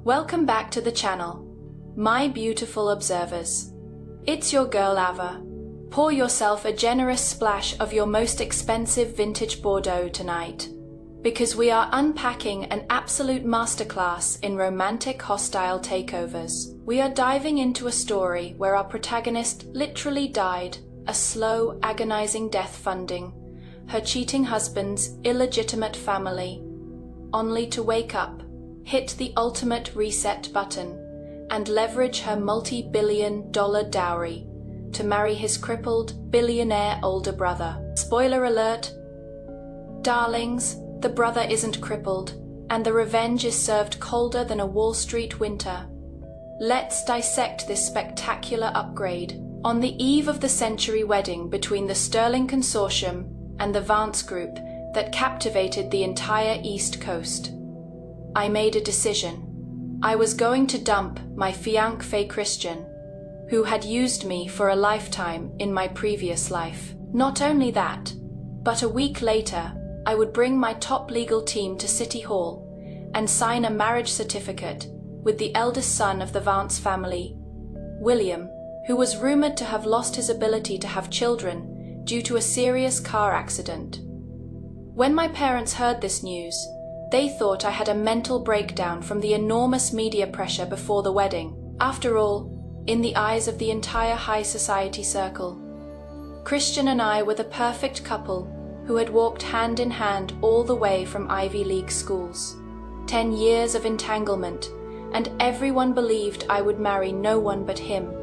Welcome back to the channel, my beautiful observers. It's your girl Ava. Pour yourself a generous splash of your most expensive vintage Bordeaux tonight, because we are unpacking an absolute masterclass in romantic hostile takeovers. We are diving into a story where our protagonist literally died a slow, agonizing death funding her cheating husband's illegitimate family, only to wake up, hit the ultimate reset button, and leverage her multi-billion-dollar dowry to marry his crippled, billionaire older brother. Spoiler alert! Darlings, the brother isn't crippled, and the revenge is served colder than a Wall Street winter. Let's dissect this spectacular upgrade. On the eve of the century wedding between the Sterling Consortium and the Vance Group that captivated the entire East Coast, I made a decision. I was going to dump my fiancé Christian, who had used me for a lifetime in my previous life. Not only that, but a week later, I would bring my top legal team to City Hall and sign a marriage certificate with the eldest son of the Vance family, William, who was rumored to have lost his ability to have children due to a serious car accident. When my parents heard this news, they thought I had a mental breakdown from the enormous media pressure before the wedding. After all, in the eyes of the entire high society circle, Christian and I were the perfect couple who had walked hand in hand all the way from Ivy League schools. 10 years of entanglement, and everyone believed I would marry no one but him.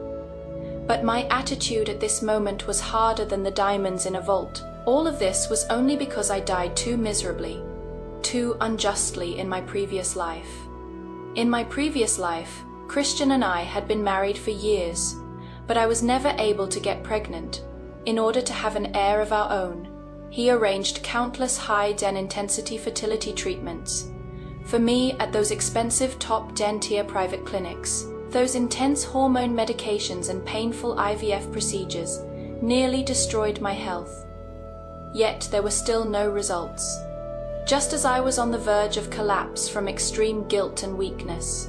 But my attitude at this moment was harder than the diamonds in a vault. All of this was only because I died too miserably, too unjustly in my previous life. In my previous life, Christian and I had been married for years, but I was never able to get pregnant. In order to have an heir of our own, he arranged countless high-intensity fertility treatments for me at those expensive top 10-tier private clinics. Those intense hormone medications and painful IVF procedures nearly destroyed my health. Yet there were still no results. Just as I was on the verge of collapse from extreme guilt and weakness,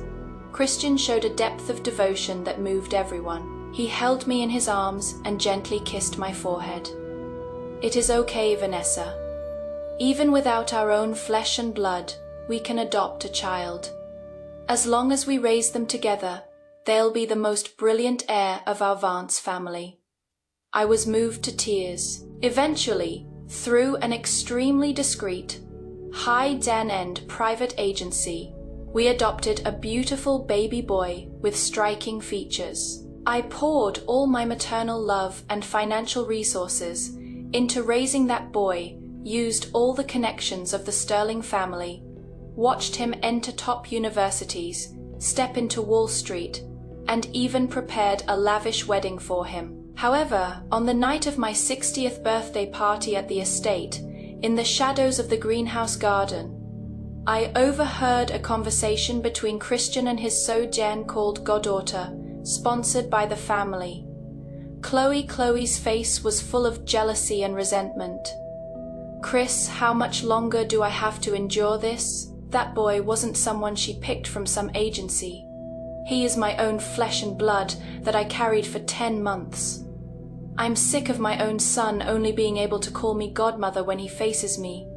Christian showed a depth of devotion that moved everyone. He held me in his arms and gently kissed my forehead. "It is okay, Vanessa. Even without our own flesh and blood, we can adopt a child. As long as we raise them together, they'll be the most brilliant heir of our Vance family." I was moved to tears. Eventually, through an extremely discreet, high-end private agency, we adopted a beautiful baby boy with striking features. I poured all my maternal love and financial resources into raising that boy, used all the connections of the Sterling family, watched him enter top universities, step into Wall Street, and even prepared a lavish wedding for him. However, on the night of my 60th birthday party at the estate, in the shadows of the greenhouse garden, I overheard a conversation between Christian and his so-called goddaughter, sponsored by the family. Chloe's face was full of jealousy and resentment. "Chris, how much longer do I have to endure this? That boy wasn't someone she picked from some agency. He is my own flesh and blood that I carried for 10 months. I'm sick of my own son only being able to call me godmother when he faces me.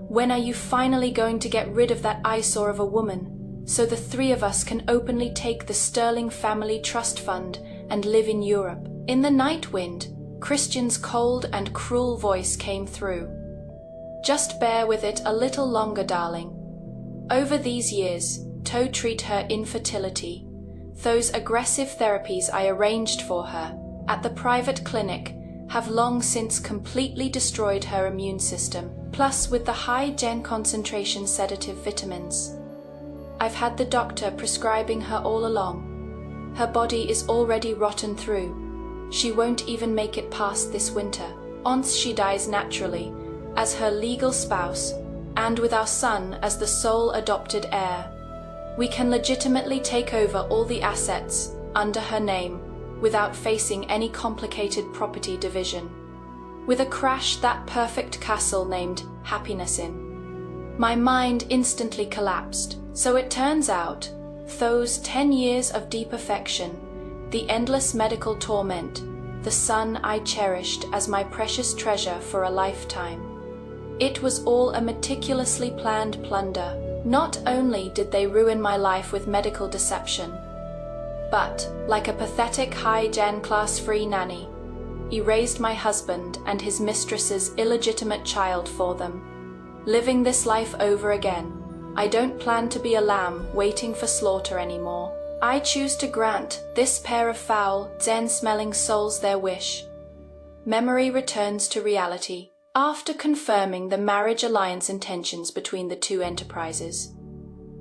When are you finally going to get rid of that eyesore of a woman, so the three of us can openly take the Sterling Family Trust Fund and live in Europe?" In the night wind, Christian's cold and cruel voice came through. "Just bear with it a little longer, darling. Over these years, to treat her infertility, those aggressive therapies I arranged for her at the private clinic have long since completely destroyed her immune system, plus with the high-gen concentration sedative vitamins I've had the doctor prescribing her all along. Her body is already rotten through. She won't even make it past this winter. Once she dies naturally, as her legal spouse, and with our son as the sole adopted heir, we can legitimately take over all the assets under her name without facing any complicated property division. With a crash that perfect castle named Happiness in, my mind instantly collapsed. So it turns out, Those 10 years of deep affection, the endless medical torment, the son I cherished as my precious treasure for a lifetime. It was all a meticulously planned plunder. Not only did they ruin my life with medical deception, but, like a pathetic high-gen class-free nanny, erased my husband and his mistress's illegitimate child for them. Living this life over again, I don't plan to be a lamb waiting for slaughter anymore. I choose to grant this pair of foul, Zen-smelling souls their wish. Memory returns to reality after confirming the marriage alliance intentions between the two enterprises.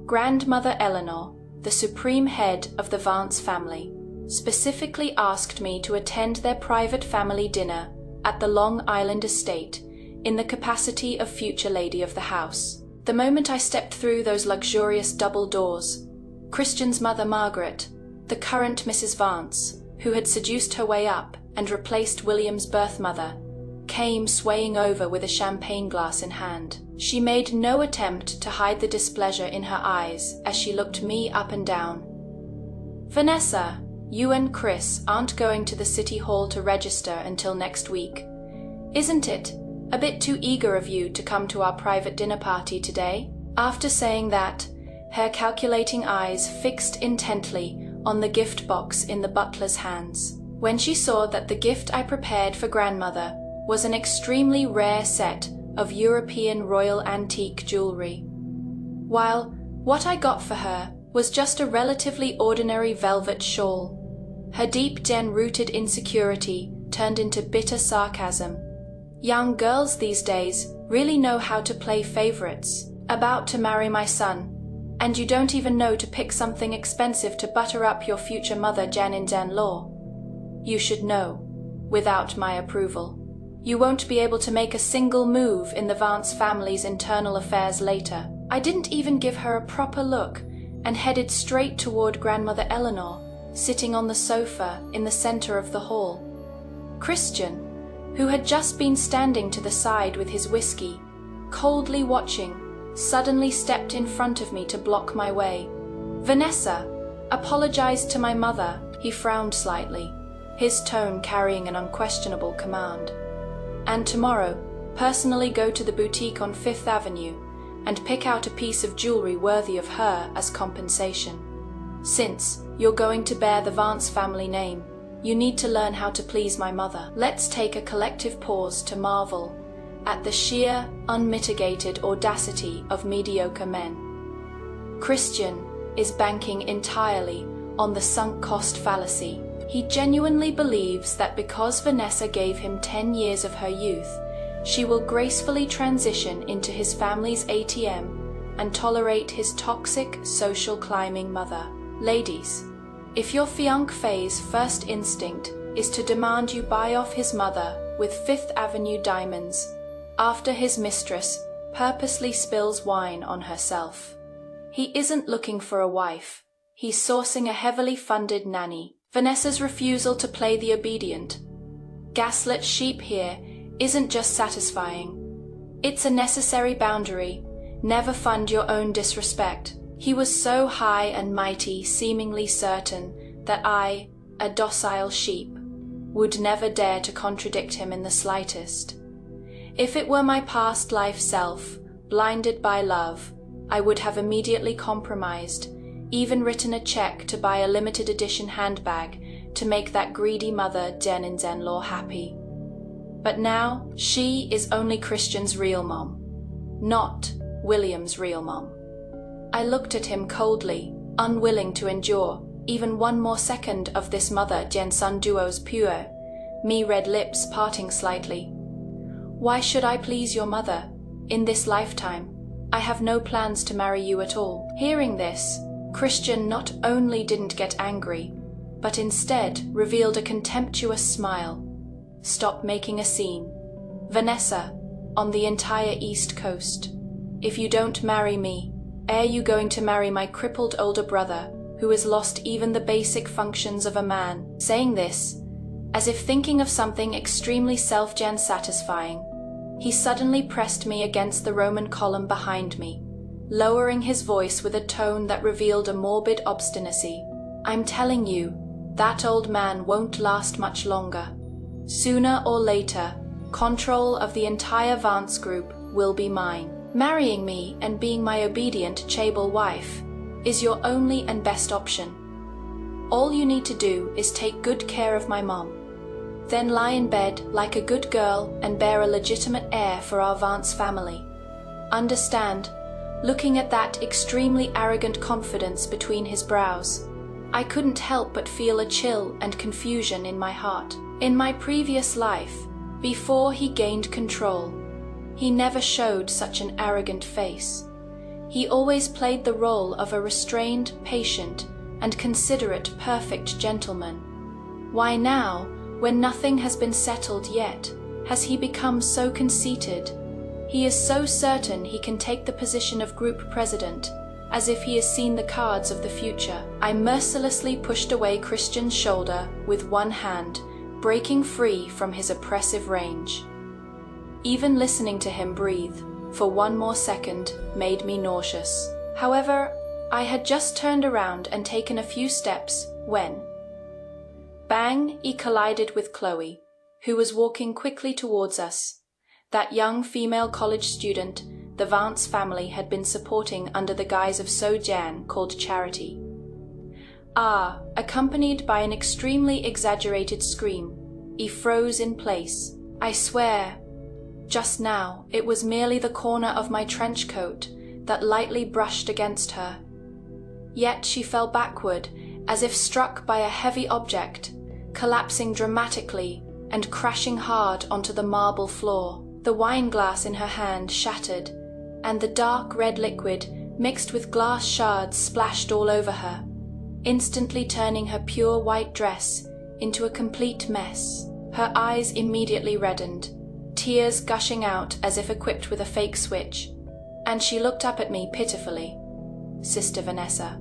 Grandmother Eleanor, the supreme head of the Vance family, specifically asked me to attend their private family dinner at the Long Island estate in the capacity of future lady of the house. The moment I stepped through those luxurious double doors, Christian's mother Margaret, the current Mrs. Vance, who had seduced her way up and replaced William's birth mother, came swaying over with a champagne glass in hand. She made no attempt to hide the displeasure in her eyes as she looked me up and down. "Vanessa, you and Chris aren't going to the city hall to register until next week. Isn't it a bit too eager of you to come to our private dinner party today?" After saying that, her calculating eyes fixed intently on the gift box in the butler's hands. When she saw that the gift I prepared for grandmother was an extremely rare set of European royal antique jewelry, while what I got for her was just a relatively ordinary velvet shawl, her deep Gen-rooted insecurity turned into bitter sarcasm. Young girls these days really know how to play favorites. About to marry my son, and you don't even know to pick something expensive to butter up your future mother Jen-in-law. You should know, without my approval, you won't be able to make a single move in the Vance family's internal affairs later. I didn't even give her a proper look and headed straight toward Grandmother Eleanor, sitting on the sofa in the center of the hall. Christian, who had just been standing to the side with his whiskey, coldly watching, suddenly stepped in front of me to block my way. "Vanessa, apologize to my mother," he frowned slightly, his tone carrying an unquestionable command. "And tomorrow, personally go to the boutique on Fifth Avenue and pick out a piece of jewelry worthy of her as compensation. Since you're going to bear the Vance family name, you need to learn how to please my mother." Let's take a collective pause to marvel at the sheer, unmitigated audacity of mediocre men. Christian is banking entirely on the sunk cost fallacy. He genuinely believes that because Vanessa gave him 10 years of her youth, she will gracefully transition into his family's ATM and tolerate his toxic social climbing mother. Ladies, if your fiancé's first instinct is to demand you buy off his mother with Fifth Avenue diamonds after his mistress purposely spills wine on herself, he isn't looking for a wife. He's sourcing a heavily funded nanny. Vanessa's refusal to play the obedient, gaslit sheep here isn't just satisfying. It's a necessary boundary. Never fund your own disrespect. He was so high and mighty, seemingly certain that I, a docile sheep, would never dare to contradict him in the slightest. If it were my past life self, blinded by love, I would have immediately compromised, even written a check to buy a limited edition handbag to make that greedy mother Jen-in-law happy. But now, she is only Christian's real mom, not William's real mom. I looked at him coldly, unwilling to endure even one more second of this mother-Jen-son duo's pure, me-red lips parting slightly. Why should I please your mother? In this lifetime, I have no plans to marry you at all. Hearing this, Christian not only didn't get angry, but instead revealed a contemptuous smile. "Stop making a scene. Vanessa, on the entire East Coast. If you don't marry me, are you going to marry my crippled older brother, who has lost even the basic functions of a man?" Saying this, as if thinking of something extremely self-satisfying, he suddenly pressed me against the Roman column behind me, lowering his voice with a tone that revealed a morbid obstinacy. "I'm telling you, that old man won't last much longer. Sooner or later, control of the entire Vance group will be mine. Marrying me and being my obedient chaebol wife is your only and best option. All you need to do is take good care of my mom. Then lie in bed like a good girl and bear a legitimate heir for our Vance family. Understand?" Looking at that extremely arrogant confidence between his brows, I couldn't help but feel a chill and confusion in my heart. In my previous life, before he gained control, he never showed such an arrogant face. He always played the role of a restrained, patient, and considerate, perfect gentleman. Why now, when nothing has been settled yet, has he become so conceited? He is so certain he can take the position of group president, as if he has seen the cards of the future. I mercilessly pushed away Christian's shoulder with one hand, breaking free from his oppressive range. Even listening to him breathe for one more second made me nauseous. However, I had just turned around and taken a few steps when, bang, he collided with Chloe, who was walking quickly towards us. That young female college student the Vance family had been supporting under the guise of Sojan called Charity. Accompanied by an extremely exaggerated scream, he froze in place. I swear, just now it was merely the corner of my trench coat that lightly brushed against her. Yet she fell backward as if struck by a heavy object, collapsing dramatically and crashing hard onto the marble floor. The wine glass in her hand shattered, and the dark red liquid mixed with glass shards splashed all over her, instantly turning her pure white dress into a complete mess. Her eyes immediately reddened, tears gushing out as if equipped with a fake switch, and she looked up at me pitifully. "Sister Vanessa,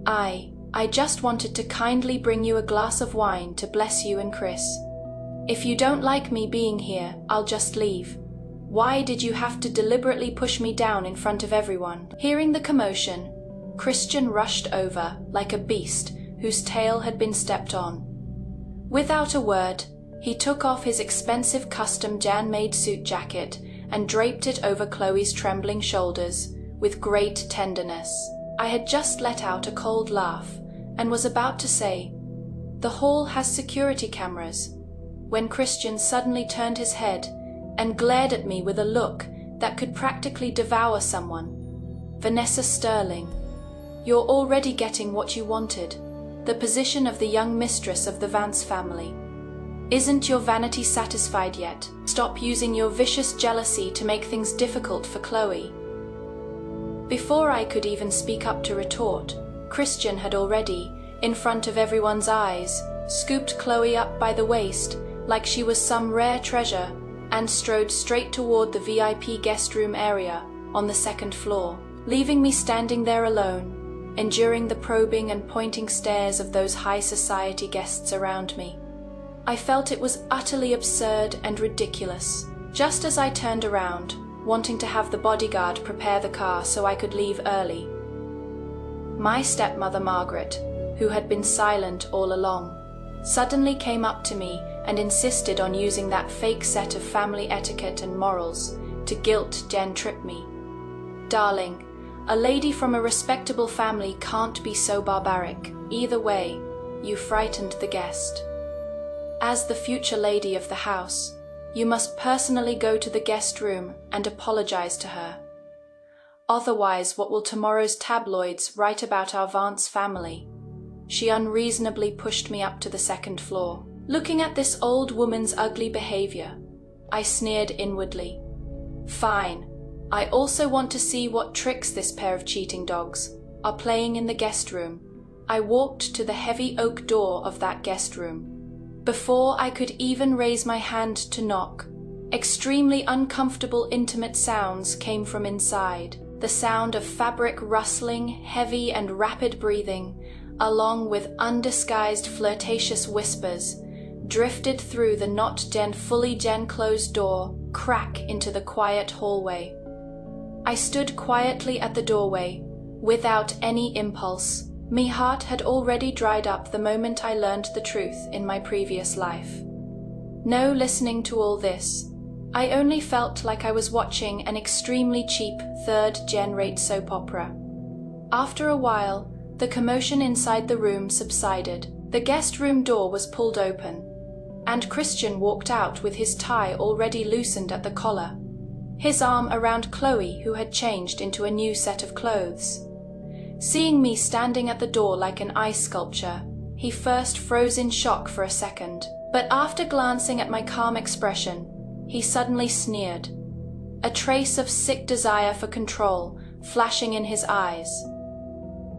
I just wanted to kindly bring you a glass of wine to bless you and Chris. If you don't like me being here, I'll just leave. Why did you have to deliberately push me down in front of everyone?" Hearing the commotion, Christian rushed over like a beast whose tail had been stepped on. Without a word, he took off his expensive custom Jan-made suit jacket and draped it over Chloe's trembling shoulders with great tenderness. I had just let out a cold laugh and was about to say, "The hall has security cameras," when Christian suddenly turned his head and glared at me with a look that could practically devour someone. "Vanessa Sterling, you're already getting what you wanted, the position of the young mistress of the Vance family. Isn't your vanity satisfied yet? Stop using your vicious jealousy to make things difficult for Chloe." Before I could even speak up to retort, Christian had already, in front of everyone's eyes, scooped Chloe up by the waist like she was some rare treasure and strode straight toward the VIP guest room area on the second floor, leaving me standing there alone, enduring the probing and pointing stares of those high society guests around me. I felt it was utterly absurd and ridiculous. Just as I turned around, wanting to have the bodyguard prepare the car so I could leave early, my stepmother Margaret, who had been silent all along, suddenly came up to me and insisted on using that fake set of family etiquette and morals to guilt Jen trip me. "Darling, a lady from a respectable family can't be so barbaric. Either way, you frightened the guest. As the future lady of the house, you must personally go to the guest room and apologize to her. Otherwise, what will tomorrow's tabloids write about our Vance family?" She unreasonably pushed me up to the second floor. Looking at this old woman's ugly behavior, I sneered inwardly. Fine, I also want to see what tricks this pair of cheating dogs are playing in the guest room. I walked to the heavy oak door of that guest room. Before I could even raise my hand to knock, extremely uncomfortable intimate sounds came from inside. The sound of fabric rustling, heavy and rapid breathing, along with undisguised flirtatious whispers, drifted through the not fully closed door, crack into the quiet hallway. I stood quietly at the doorway, without any impulse. My heart had already dried up the moment I learned the truth in my previous life. No listening to all this. I only felt like I was watching an extremely cheap third-gen-rate soap opera. After a while, the commotion inside the room subsided. The guest room door was pulled open, and Christian walked out with his tie already loosened at the collar, his arm around Chloe, who had changed into a new set of clothes. Seeing me standing at the door like an ice sculpture, he first froze in shock for a second, but after glancing at my calm expression, he suddenly sneered, a trace of sick desire for control flashing in his eyes.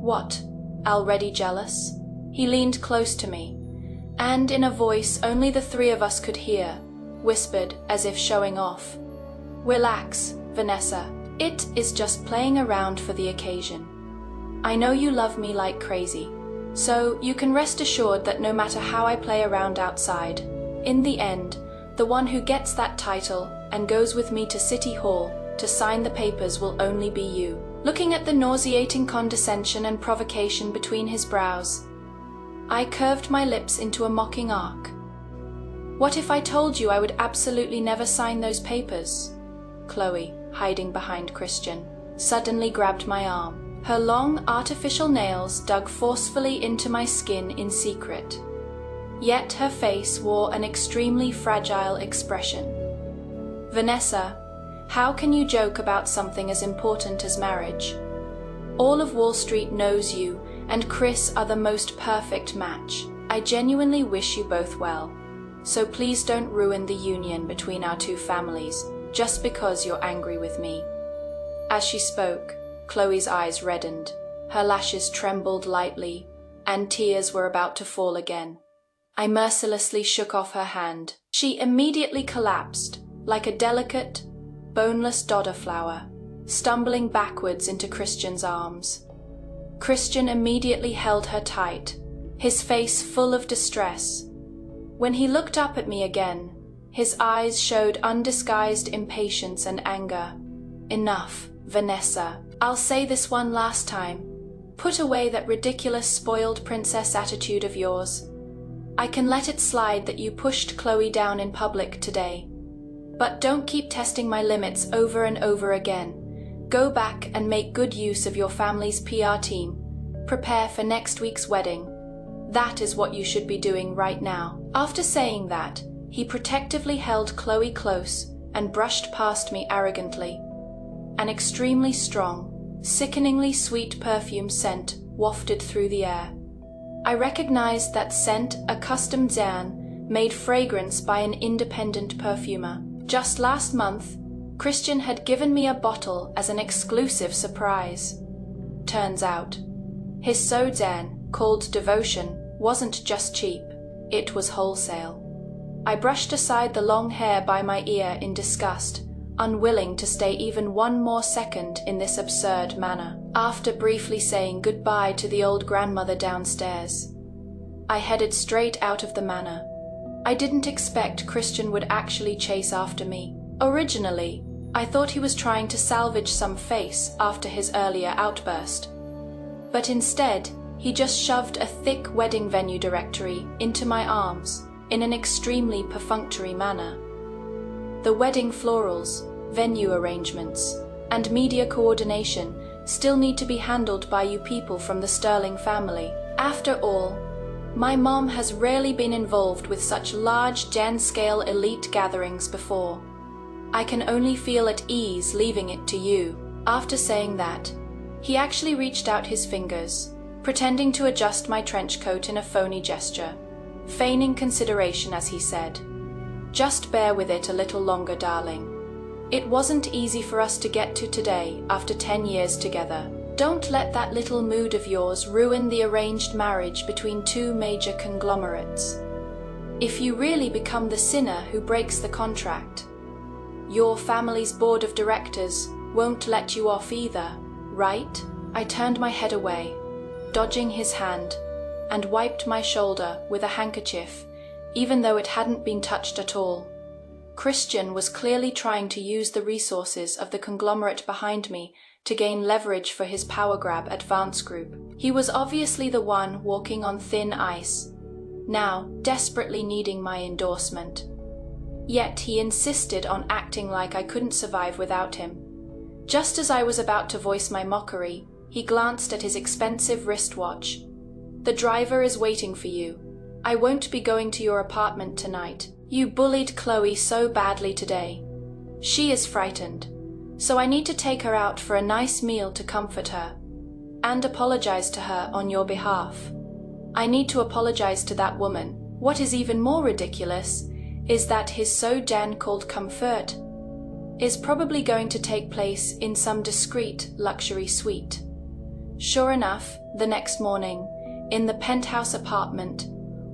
"What, already jealous?" He leaned close to me, and in a voice only the three of us could hear, whispered as if showing off, "Relax, Vanessa. It is just playing around for the occasion. I know you love me like crazy, so you can rest assured that no matter how I play around outside, in the end, the one who gets that title and goes with me to City Hall to sign the papers will only be you." Looking at the nauseating condescension and provocation between his brows, I curved my lips into a mocking arc. "What if I told you I would absolutely never sign those papers?" Chloe, hiding behind Christian, suddenly grabbed my arm. Her long, artificial nails dug forcefully into my skin in secret. Yet her face wore an extremely fragile expression. "Vanessa, how can you joke about something as important as marriage? All of Wall Street knows you and Chris are the most perfect match. I genuinely wish you both well, so please don't ruin the union between our two families just because you're angry with me." As she spoke, Chloe's eyes reddened, her lashes trembled lightly, and tears were about to fall again. I mercilessly shook off her hand. She immediately collapsed, like a delicate, boneless dodder flower, stumbling backwards into Christian's arms. Christian immediately held her tight, his face full of distress. When he looked up at me again, his eyes showed undisguised impatience and anger. "Enough, Vanessa. I'll say this one last time. Put away that ridiculous spoiled princess attitude of yours. I can let it slide that you pushed Chloe down in public today. But don't keep testing my limits over and over again. Go back and make good use of your family's PR team. Prepare for next week's wedding. That is what you should be doing right now." After saying that, he protectively held Chloe close and brushed past me arrogantly. An extremely strong, sickeningly sweet perfume scent wafted through the air. I recognized that scent a custom Zan made fragrance by an independent perfumer. Just last month, Christian had given me a bottle as an exclusive surprise. Turns out, his Sodzan, called Devotion, wasn't just cheap, it was wholesale. I brushed aside the long hair by my ear in disgust, unwilling to stay even one more second in this absurd manner. After briefly saying goodbye to the old grandmother downstairs, I headed straight out of the manor. I didn't expect Christian would actually chase after me. Originally, I thought he was trying to salvage some face after his earlier outburst. But instead, he just shoved a thick wedding venue directory into my arms in an extremely perfunctory manner. The wedding florals, venue arrangements, and media coordination still need to be handled by you people from the Sterling family. After all, my mom has rarely been involved with such large gen-scale elite gatherings before. I can only feel at ease leaving it to you. After saying that, he actually reached out his fingers, pretending to adjust my trench coat in a phony gesture, feigning consideration as he said, "Just bear with it a little longer, darling. It wasn't easy for us to get to today after 10 years together. Don't let that little mood of yours ruin the arranged marriage between two major conglomerates. If you really become the sinner who breaks the contract, your family's board of directors won't let you off either, right?" I turned my head away, dodging his hand, and wiped my shoulder with a handkerchief, even though it hadn't been touched at all. Christian was clearly trying to use the resources of the conglomerate behind me to gain leverage for his power grab at Vance Group. He was obviously the one walking on thin ice, now desperately needing my endorsement. Yet he insisted on acting like I couldn't survive without him. Just as I was about to voice my mockery, he glanced at his expensive wristwatch. "The driver is waiting for you. I won't be going to your apartment tonight. You bullied Chloe so badly today. She is frightened, so I need to take her out for a nice meal to comfort her, and apologize to her on your behalf. I need to apologize to that woman. What is even more ridiculous is that his so-called comfort is probably going to take place in some discreet luxury suite." Sure enough, the next morning, in the penthouse apartment,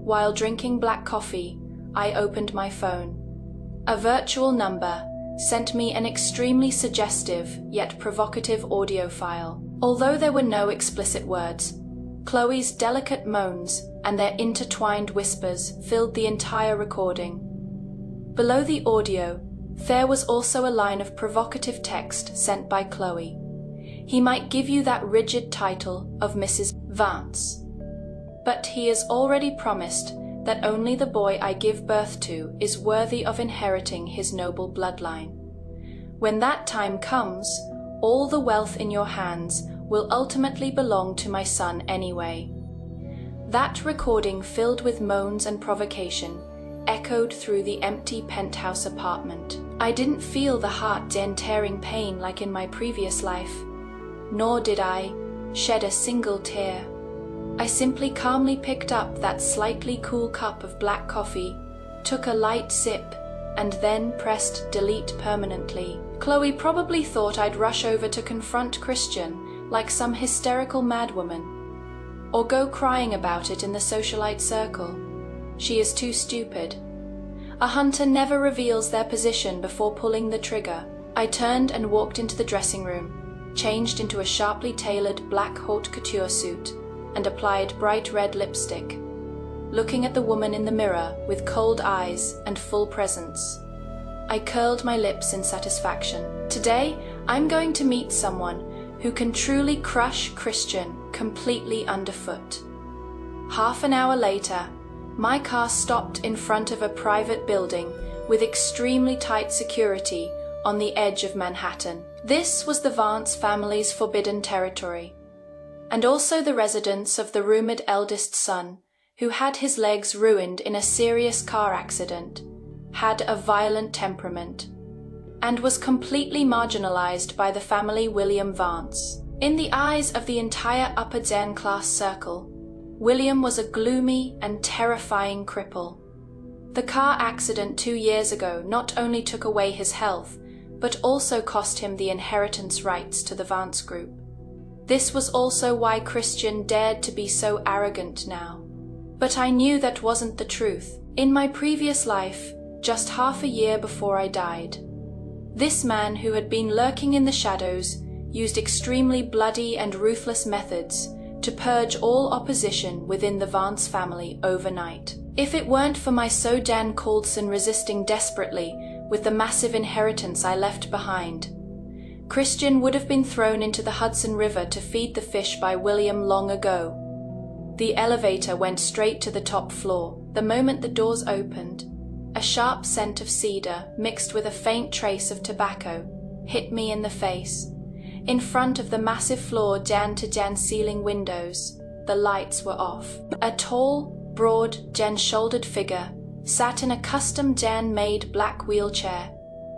while drinking black coffee, I opened my phone. A virtual number sent me an extremely suggestive yet provocative audio file. Although there were no explicit words, Chloe's delicate moans and their intertwined whispers filled the entire recording. Below the audio, there was also a line of provocative text sent by Chloe. "He might give you that rigid title of Mrs. Vance, but he has already promised that only the boy I give birth to is worthy of inheriting his noble bloodline. When that time comes, all the wealth in your hands will ultimately belong to my son anyway." That recording, filled with moans and provocation, echoed through the empty penthouse apartment. I didn't feel the heart-tearing pain like in my previous life, nor did I shed a single tear. I simply calmly picked up that slightly cool cup of black coffee, took a light sip, and then pressed delete permanently. Chloe probably thought I'd rush over to confront Christian like some hysterical madwoman, or go crying about it in the socialite circle. She is too stupid. A hunter never reveals their position before pulling the trigger. I turned and walked into the dressing room, changed into a sharply tailored black haute couture suit, and applied bright red lipstick, looking at the woman in the mirror with cold eyes and full presence. I curled my lips in satisfaction. Today, I'm going to meet someone who can truly crush Christian completely underfoot. Half an hour later, my car stopped in front of a private building with extremely tight security on the edge of Manhattan. This was the Vance family's forbidden territory, and also the residence of the rumored eldest son, who had his legs ruined in a serious car accident, had a violent temperament, and was completely marginalized by the family William Vance. In the eyes of the entire upper class circle, William was a gloomy and terrifying cripple. The car accident 2 years ago not only took away his health, but also cost him the inheritance rights to the Vance Group. This was also why Christian dared to be so arrogant now. But I knew that wasn't the truth. In my previous life, just half a year before I died, this man who had been lurking in the shadows used extremely bloody and ruthless methods to purge all opposition within the Vance family overnight. If it weren't for my called son resisting desperately with the massive inheritance I left behind, Christian would have been thrown into the Hudson River to feed the fish by William long ago. The elevator went straight to the top floor. The moment the doors opened, a sharp scent of cedar mixed with a faint trace of tobacco hit me in the face. In front of the massive floor to ceiling windows, the lights were off. A tall, broad, shouldered figure sat in a custom made black wheelchair,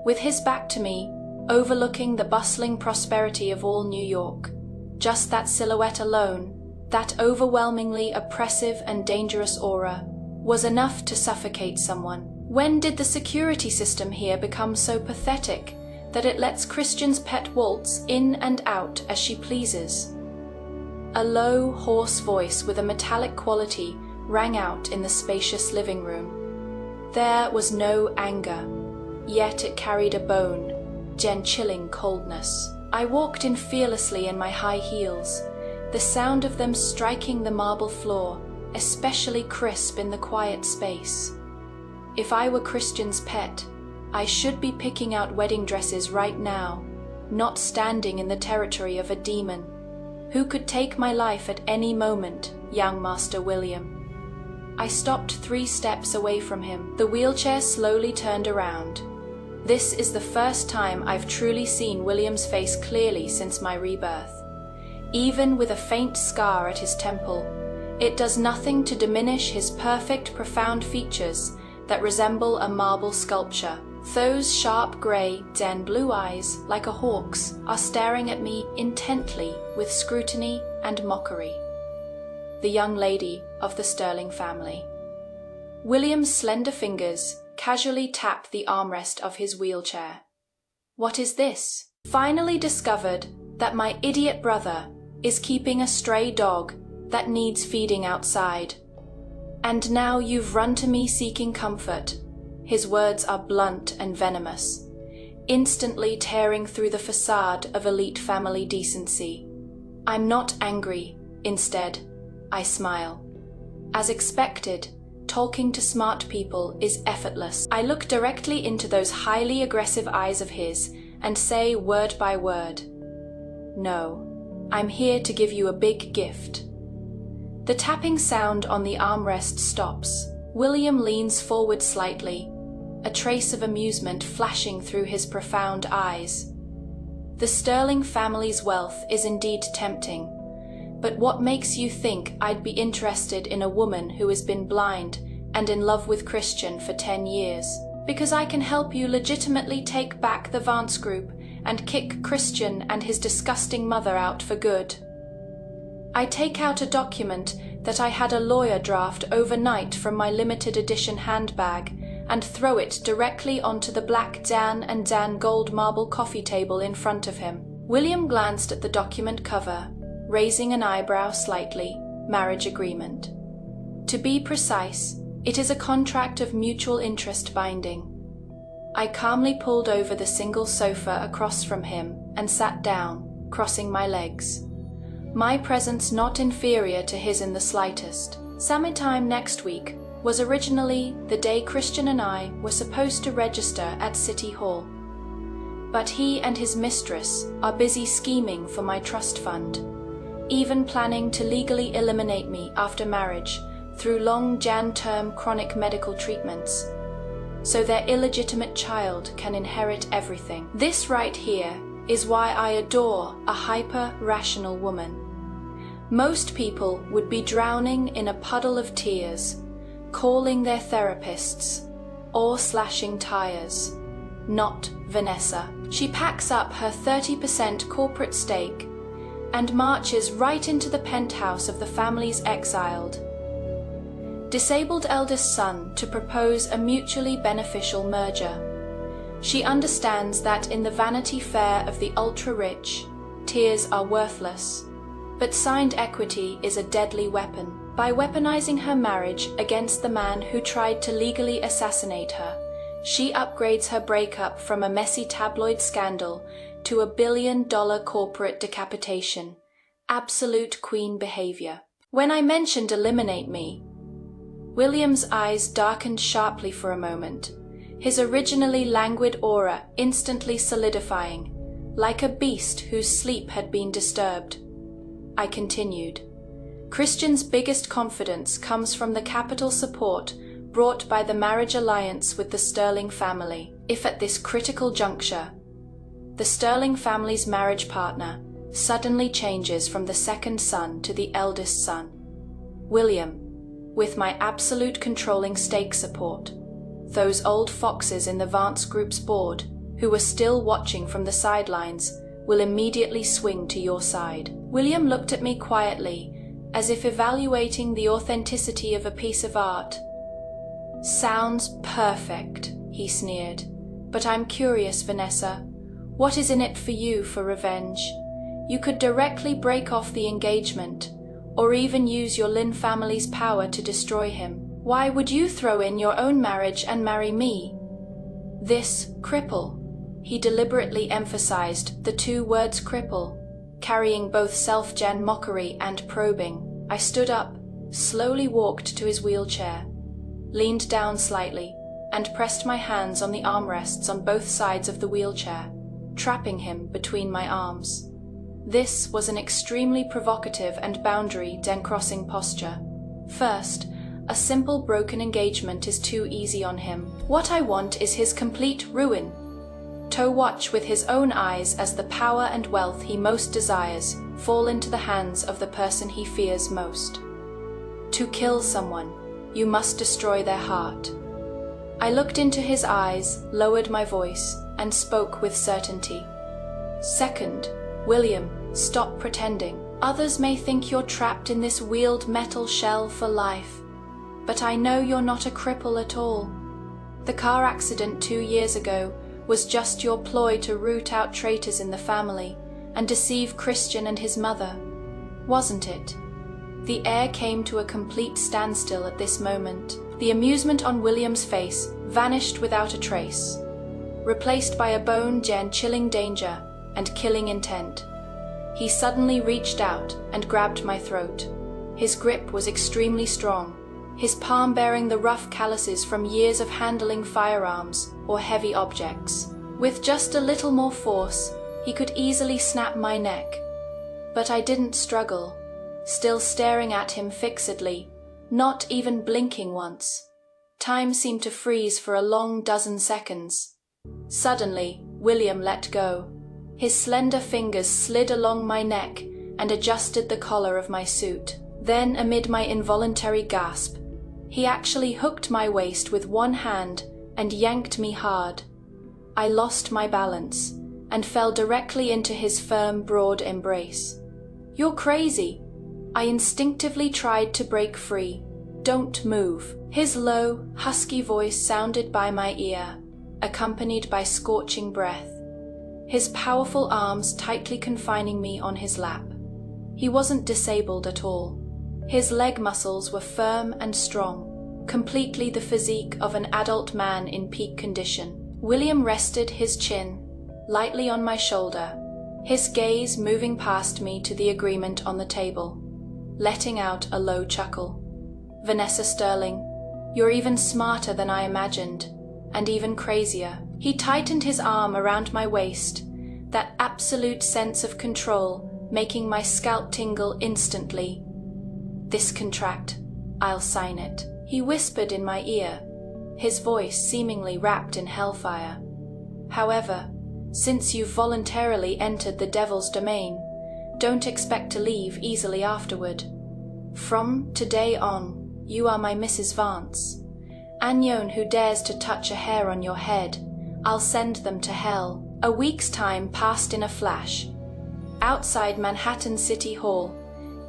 with his back to me, overlooking the bustling prosperity of all New York. Just that silhouette alone, that overwhelmingly oppressive and dangerous aura, was enough to suffocate someone. When did the security system here become so pathetic that it lets Christian's pet waltz in and out as she pleases? A low, hoarse voice with a metallic quality rang out in the spacious living room. There was no anger, yet it carried a bone, chilling coldness. I walked in fearlessly in my high heels, the sound of them striking the marble floor especially crisp in the quiet space. If I were Christian's pet, I should be picking out wedding dresses right now, not standing in the territory of a demon who could take my life at any moment, young Master William. I stopped 3 steps away from him. The wheelchair slowly turned around. This is the first time I've truly seen William's face clearly since my rebirth. Even with a faint scar at his temple, it does nothing to diminish his perfect, profound features that resemble a marble sculpture. Those sharp grey, then blue eyes, like a hawk's, are staring at me intently with scrutiny and mockery. The young lady of the Sterling family. William's slender fingers casually tap the armrest of his wheelchair. What is this? Finally discovered that my idiot brother is keeping a stray dog that needs feeding outside. And now you've run to me seeking comfort. His words are blunt and venomous, instantly tearing through the facade of elite family decency. I'm not angry. Instead, I smile. As expected, talking to smart people is effortless. I look directly into those highly aggressive eyes of his and say word by word, "No, I'm here to give you a big gift." The tapping sound on the armrest stops. William leans forward slightly, a trace of amusement flashing through his profound eyes. The Sterling family's wealth is indeed tempting, but what makes you think I'd be interested in a woman who has been blind and in love with Christian for 10 years? Because I can help you legitimately take back the Vance Group and kick Christian and his disgusting mother out for good. I take out a document that I had a lawyer draft overnight from my limited edition handbag and throw it directly onto the black Dan and Dan gold marble coffee table in front of him. William glanced at the document cover, raising an eyebrow slightly. Marriage agreement. To be precise, it is a contract of mutual interest binding. I calmly pulled over the single sofa across from him and sat down, crossing my legs. My presence not inferior to his in the slightest. Summertime next week was originally the day Christian and I were supposed to register at City Hall. But he and his mistress are busy scheming for my trust fund, even planning to legally eliminate me after marriage through long Jan-term chronic medical treatments, so their illegitimate child can inherit everything. This right here is why I adore a hyper-rational woman. Most people would be drowning in a puddle of tears, calling their therapists, or slashing tires. Not Vanessa. She packs up her 30% corporate stake and marches right into the penthouse of the family's exiled, disabled eldest son to propose a mutually beneficial merger. She understands that in the Vanity Fair of the ultra-rich, tears are worthless, but signed equity is a deadly weapon. By weaponizing her marriage against the man who tried to legally assassinate her, she upgrades her breakup from a messy tabloid scandal to a billion-dollar corporate decapitation. Absolute queen behavior. When I mentioned eliminate me, William's eyes darkened sharply for a moment, his originally languid aura instantly solidifying, like a beast whose sleep had been disturbed. I continued. Christian's biggest confidence comes from the capital support brought by the marriage alliance with the Sterling family. If at this critical juncture, the Sterling family's marriage partner suddenly changes from the second son to the eldest son, William, with my absolute controlling stake support, those old foxes in the Vance Group's board, who were still watching from the sidelines, will immediately swing to your side. William looked at me quietly, as if evaluating the authenticity of a piece of art. Sounds perfect, he sneered. But I'm curious, Vanessa. What is in it for you for revenge? You could directly break off the engagement, or even use your Lin family's power to destroy him. Why would you throw in your own marriage and marry me? This cripple. He deliberately emphasized the 2 words cripple, carrying both self-gen mockery and probing. I stood up, slowly walked to his wheelchair, leaned down slightly, and pressed my hands on the armrests on both sides of the wheelchair, trapping him between my arms. This was an extremely provocative and boundary-crossing posture. First, a simple broken engagement is too easy on him. What I want is his complete ruin. To watch with his own eyes as the power and wealth he most desires fall into the hands of the person he fears most. To kill someone, you must destroy their heart. I looked into his eyes, lowered my voice, and spoke with certainty. Second, William, stop pretending. Others may think you're trapped in this wheeled metal shell for life, but I know you're not a cripple at all. The car accident 2 years ago was just your ploy to root out traitors in the family and deceive Christian and his mother, wasn't it? The air came to a complete standstill at this moment. The amusement on William's face vanished without a trace, replaced by a bone-chilling danger and killing intent. He suddenly reached out and grabbed my throat. His grip was extremely strong, his palm bearing the rough calluses from years of handling firearms or heavy objects. With just a little more force, he could easily snap my neck. But I didn't struggle, still staring at him fixedly, not even blinking once. Time seemed to freeze for a long dozen seconds. Suddenly, William let go. His slender fingers slid along my neck and adjusted the collar of my suit. Then, amid my involuntary gasp, he actually hooked my waist with one hand and yanked me hard. I lost my balance and fell directly into his firm, broad embrace. "You're crazy." I instinctively tried to break free. "Don't move." His low, husky voice sounded by my ear, accompanied by scorching breath, his powerful arms tightly confining me on his lap. He wasn't disabled at all. His leg muscles were firm and strong, completely the physique of an adult man in peak condition. William rested his chin lightly on my shoulder, his gaze moving past me to the agreement on the table, letting out a low chuckle. "Vanessa Sterling, you're even smarter than I imagined, and even crazier." He tightened his arm around my waist, that absolute sense of control making my scalp tingle instantly. "This contract, I'll sign it," he whispered in my ear, his voice seemingly wrapped in hellfire. "However, since you've voluntarily entered the devil's domain, don't expect to leave easily afterward. From today on, you are my Mrs. Vance. Anyone who dares to touch a hair on your head, I'll send them to hell." A week's time passed in a flash. Outside Manhattan City Hall,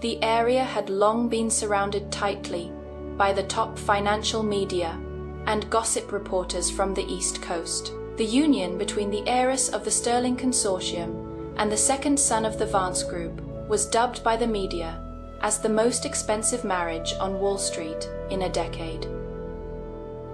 the area had long been surrounded tightly by the top financial media and gossip reporters from the East Coast. The union between the heiress of the Sterling Consortium and the second son of the Vance Group was dubbed by the media as the most expensive marriage on Wall Street in a decade.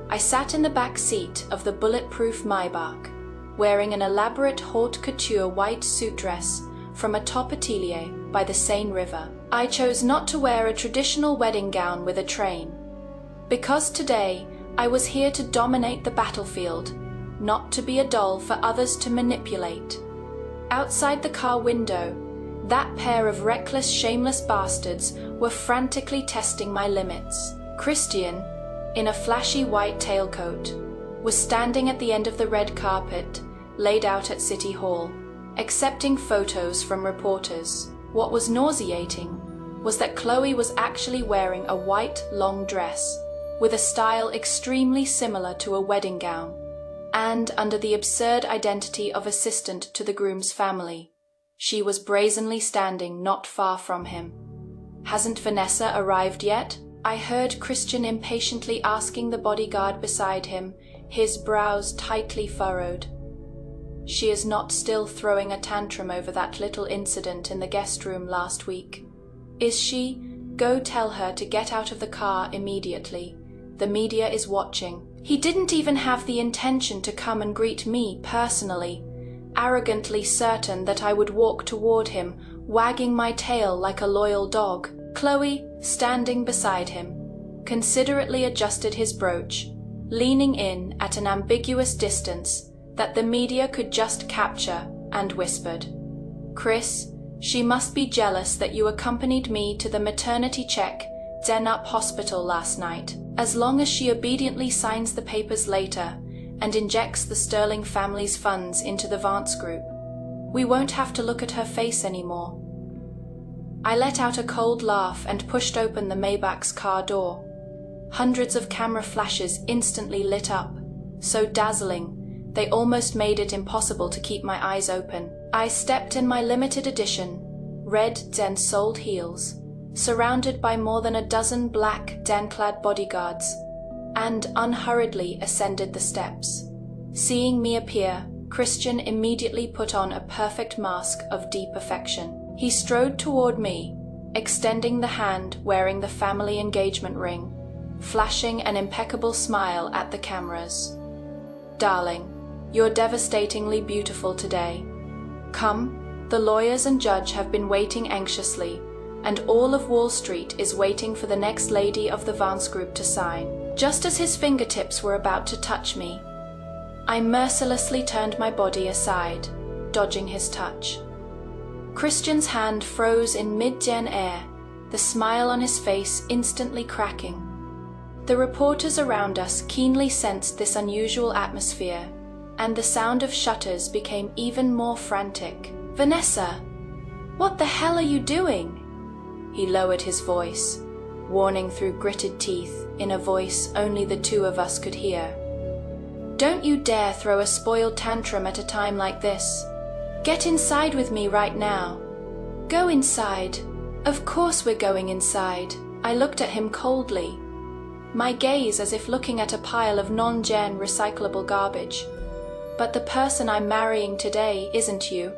I sat in the back seat of the bulletproof Maybach, wearing an elaborate haute couture white suit dress from a top atelier by the Seine River. I chose not to wear a traditional wedding gown with a train, because today I was here to dominate the battlefield, not to be a doll for others to manipulate. Outside the car window, that pair of reckless, shameless bastards were frantically testing my limits. Christian, in a flashy white tailcoat, was standing at the end of the red carpet laid out at City Hall, accepting photos from reporters. What was nauseating was that Chloe was actually wearing a white long dress with a style extremely similar to a wedding gown, and under the absurd identity of assistant to the groom's family, she was brazenly standing not far from him. "Hasn't Vanessa arrived yet?" I heard Christian impatiently asking the bodyguard beside him, his brows tightly furrowed. "She is not still throwing a tantrum over that little incident in the guest room last week. Is she? Go tell her to get out of the car immediately. The media is watching." He didn't even have the intention to come and greet me personally, arrogantly certain that I would walk toward him, wagging my tail like a loyal dog. Chloe, standing beside him, considerately adjusted his brooch, leaning in at an ambiguous distance that the media could just capture, and whispered, "Chris, she must be jealous that you accompanied me to the maternity check Den-up hospital last night. As long as she obediently signs the papers later and injects the Sterling family's funds into the Vance Group, we won't have to look at her face anymore." I let out a cold laugh and pushed open the Maybach's car door. Hundreds of camera flashes instantly lit up, so dazzling they almost made it impossible to keep my eyes open. I stepped in my limited edition, red Den-soled heels, surrounded by more than a dozen black Den-clad bodyguards, and unhurriedly ascended the steps. Seeing me appear, Christian immediately put on a perfect mask of deep affection. He strode toward me, extending the hand wearing the family engagement ring, flashing an impeccable smile at the cameras. "Darling, you're devastatingly beautiful today. Come, the lawyers and judge have been waiting anxiously, and all of Wall Street is waiting for the next lady of the Vance Group to sign." Just as his fingertips were about to touch me, I mercilessly turned my body aside, dodging his touch. Christian's hand froze in mid-gen air, the smile on his face instantly cracking. The reporters around us keenly sensed this unusual atmosphere, and the sound of shutters became even more frantic. "Vanessa, what the hell are you doing?" He lowered his voice, warning through gritted teeth in a voice only the two of us could hear. "Don't you dare throw a spoiled tantrum at a time like this. Get inside with me right now." "Go inside. Of course we're going inside." I looked at him coldly, my gaze as if looking at a pile of non-gen recyclable garbage. "But the person I'm marrying today isn't you."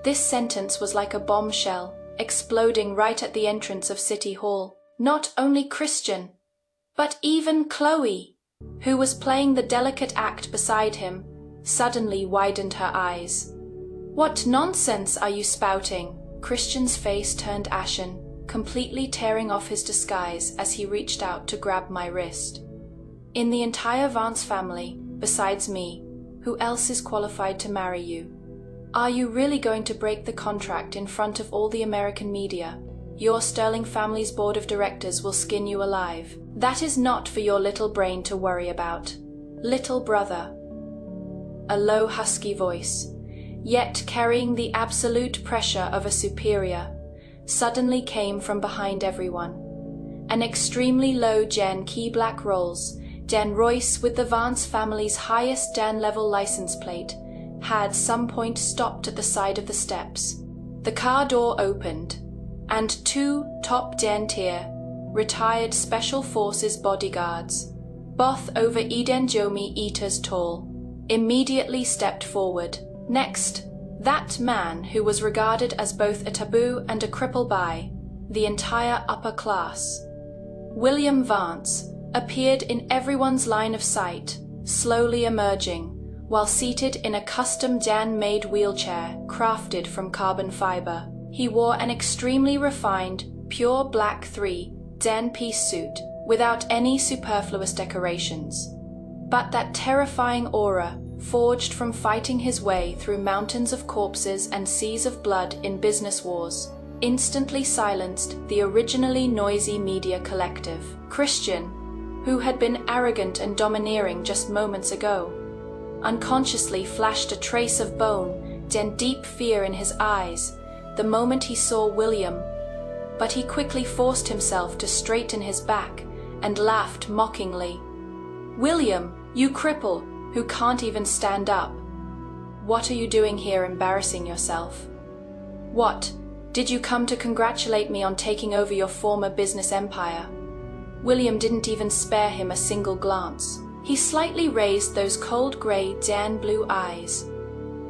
This sentence was like a bombshell, exploding right at the entrance of City Hall. Not only Christian, but even Chloe, who was playing the delicate act beside him, suddenly widened her eyes. "What nonsense are you spouting?" Christian's face turned ashen, completely tearing off his disguise as he reached out to grab my wrist. "In the entire Vance family, besides me, who else is qualified to marry you? Are you really going to break the contract in front of all the American media? Your Sterling family's board of directors will skin you alive. That is not for your little brain to worry about. Little brother." A low, husky voice, yet carrying the absolute pressure of a superior, suddenly came from behind everyone. An extremely low gen key black rolls, Dan Royce with the Vance family's highest Dan level license plate, had some point stopped at the side of the steps. The car door opened, and two top Dan tier, retired Special Forces bodyguards, both over Eden Jomi Eaters tall, immediately stepped forward. Next, that man who was regarded as both a taboo and a cripple by the entire upper class, William Vance, appeared in everyone's line of sight, slowly emerging, while seated in a custom Dan-made wheelchair crafted from carbon fiber. He wore an extremely refined, pure black 3 Dan-piece suit without any superfluous decorations. But that terrifying aura, forged from fighting his way through mountains of corpses and seas of blood in business wars, instantly silenced the originally noisy media collective. Christian, who had been arrogant and domineering just moments ago, unconsciously flashed a trace of bone, then deep fear in his eyes the moment he saw William, but he quickly forced himself to straighten his back and laughed mockingly. "William, you cripple, who can't even stand up. What are you doing here embarrassing yourself? What, did you come to congratulate me on taking over your former business empire?" William didn't even spare him a single glance. He slightly raised those cold grey Dan blue eyes,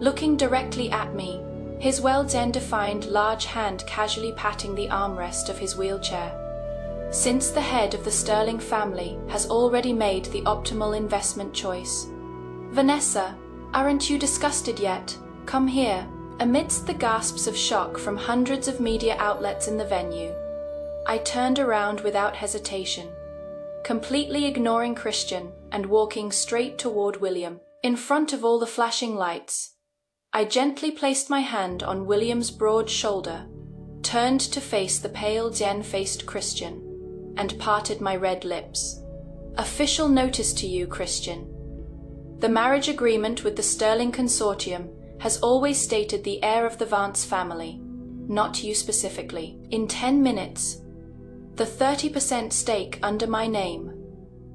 looking directly at me, his well-defined large hand casually patting the armrest of his wheelchair. "Since the head of the Sterling family has already made the optimal investment choice. Vanessa, aren't you disgusted yet? Come here." Amidst the gasps of shock from hundreds of media outlets in the venue, I turned around without hesitation. completely ignoring Christian and walking straight toward William. In front of all the flashing lights, I gently placed my hand on William's broad shoulder, turned to face the pale Jen-faced Christian, and parted my red lips. Official notice to you, Christian. The marriage agreement with the Sterling Consortium has always stated the heir of the Vance family, not you specifically. In 10 minutes, the 30% stake under my name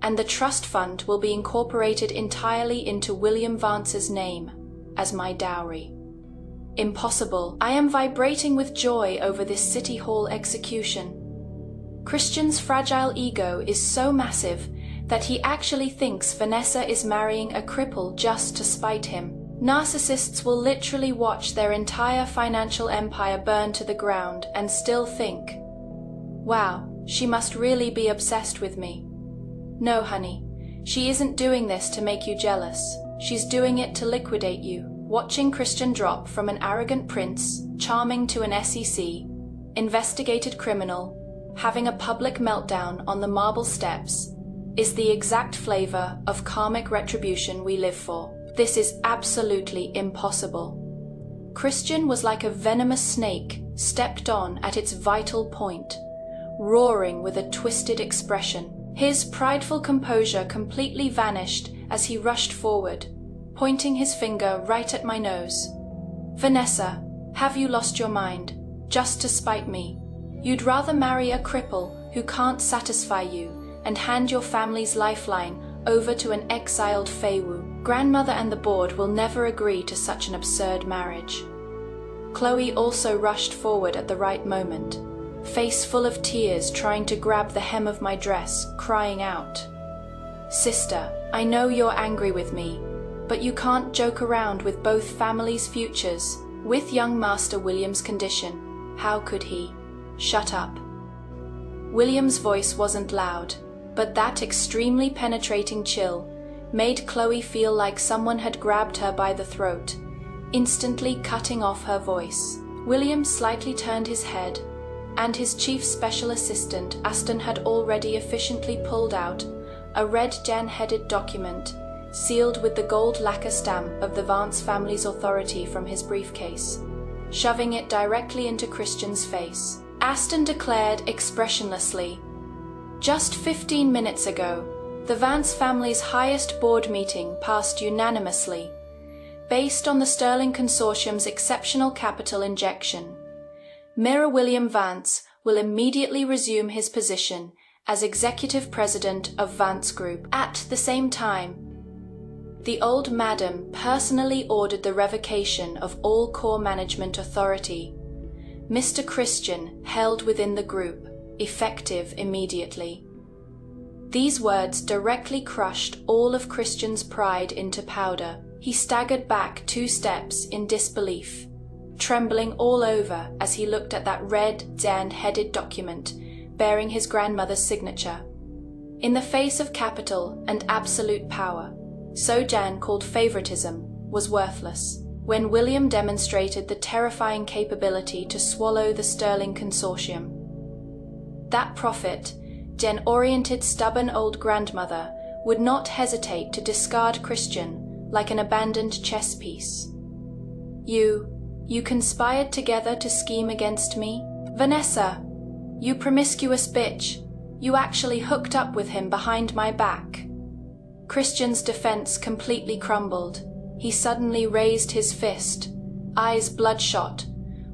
and the trust fund will be incorporated entirely into William Vance's name as my dowry. Impossible. I am vibrating with joy over this City Hall execution. Christian's fragile ego is so massive that he actually thinks Vanessa is marrying a cripple just to spite him. Narcissists will literally watch their entire financial empire burn to the ground and still think, wow, she must really be obsessed with me. No, honey, she isn't doing this to make you jealous. She's doing it to liquidate you. Watching Christian drop from an arrogant prince, charming to an SEC, investigated criminal, having a public meltdown on the marble steps, is the exact flavor of karmic retribution we live for. This is absolutely impossible. Christian was like a venomous snake stepped on at its vital point, roaring with a twisted expression. His prideful composure completely vanished as he rushed forward, pointing his finger right at my nose. Vanessa, have you lost your mind? Just to spite me. You'd rather marry a cripple who can't satisfy you and hand your family's lifeline over to an exiled Feiwu. Grandmother and the board will never agree to such an absurd marriage. Chloe also rushed forward at the right moment, face full of tears trying to grab the hem of my dress, crying out, "Sister, I know you're angry with me, but you can't joke around with both families' futures. With young Master William's condition, how could he? Shut up." William's voice wasn't loud, but that extremely penetrating chill made Chloe feel like someone had grabbed her by the throat, instantly cutting off her voice. William slightly turned his head, and his chief special assistant, Aston, had already efficiently pulled out a red Jan-headed document sealed with the gold lacquer stamp of the Vance family's authority from his briefcase, shoving it directly into Christian's face. Aston declared expressionlessly, "Just 15 minutes ago, the Vance family's highest board meeting passed unanimously, based on the Sterling Consortium's exceptional capital injection. Mirror William Vance will immediately resume his position as executive president of Vance Group. At the same time, the old madam personally ordered the revocation of all core management authority. Mr. Christian held within the group, effective immediately." These words directly crushed all of Christian's pride into powder. He staggered back 2 steps in disbelief, trembling all over as he looked at that red, Jan-headed document bearing his grandmother's signature. In the face of capital and absolute power, so Jan called favoritism was worthless. When William demonstrated the terrifying capability to swallow the Sterling Consortium, that prophet, Jen-oriented stubborn old grandmother, would not hesitate to discard Christian like an abandoned chess piece. You conspired together to scheme against me? Vanessa, you promiscuous bitch, you actually hooked up with him behind my back." Christian's defense completely crumbled. He suddenly raised his fist, eyes bloodshot,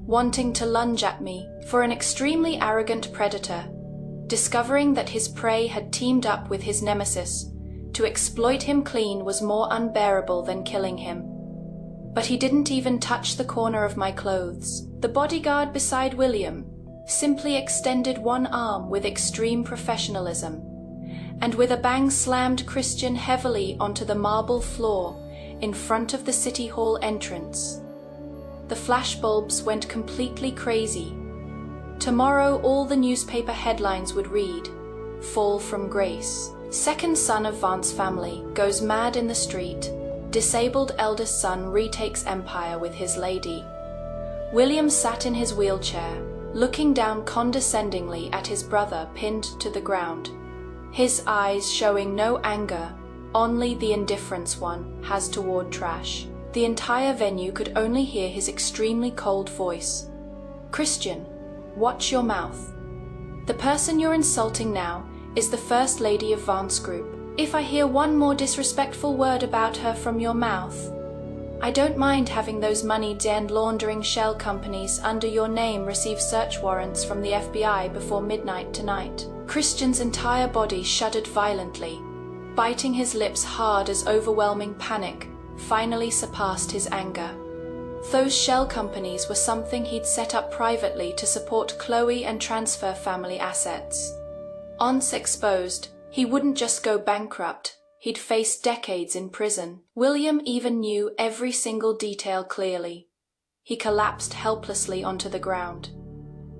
wanting to lunge at me. For an extremely arrogant predator, discovering that his prey had teamed up with his nemesis to exploit him clean was more unbearable than killing him. But he didn't even touch the corner of my clothes. The bodyguard beside William simply extended one arm with extreme professionalism, and with a bang slammed Christian heavily onto the marble floor in front of the City Hall entrance. The flashbulbs went completely crazy. Tomorrow all the newspaper headlines would read, "Fall from Grace. Second son of Vance family goes mad in the street. Disabled eldest son retakes empire with his lady." William sat in his wheelchair, looking down condescendingly at his brother pinned to the ground, his eyes showing no anger, only the indifference one has toward trash. The entire venue could only hear his extremely cold voice. "Christian, watch your mouth. The person you're insulting now is the First Lady of Vance Group. If I hear one more disrespectful word about her from your mouth, I don't mind having those moneyed and laundering shell companies under your name receive search warrants from the FBI before midnight tonight." Christian's entire body shuddered violently, biting his lips hard as overwhelming panic finally surpassed his anger. Those shell companies were something he'd set up privately to support Chloe and transfer family assets. Once exposed, he wouldn't just go bankrupt, he'd face decades in prison. William even knew every single detail clearly. He collapsed helplessly onto the ground.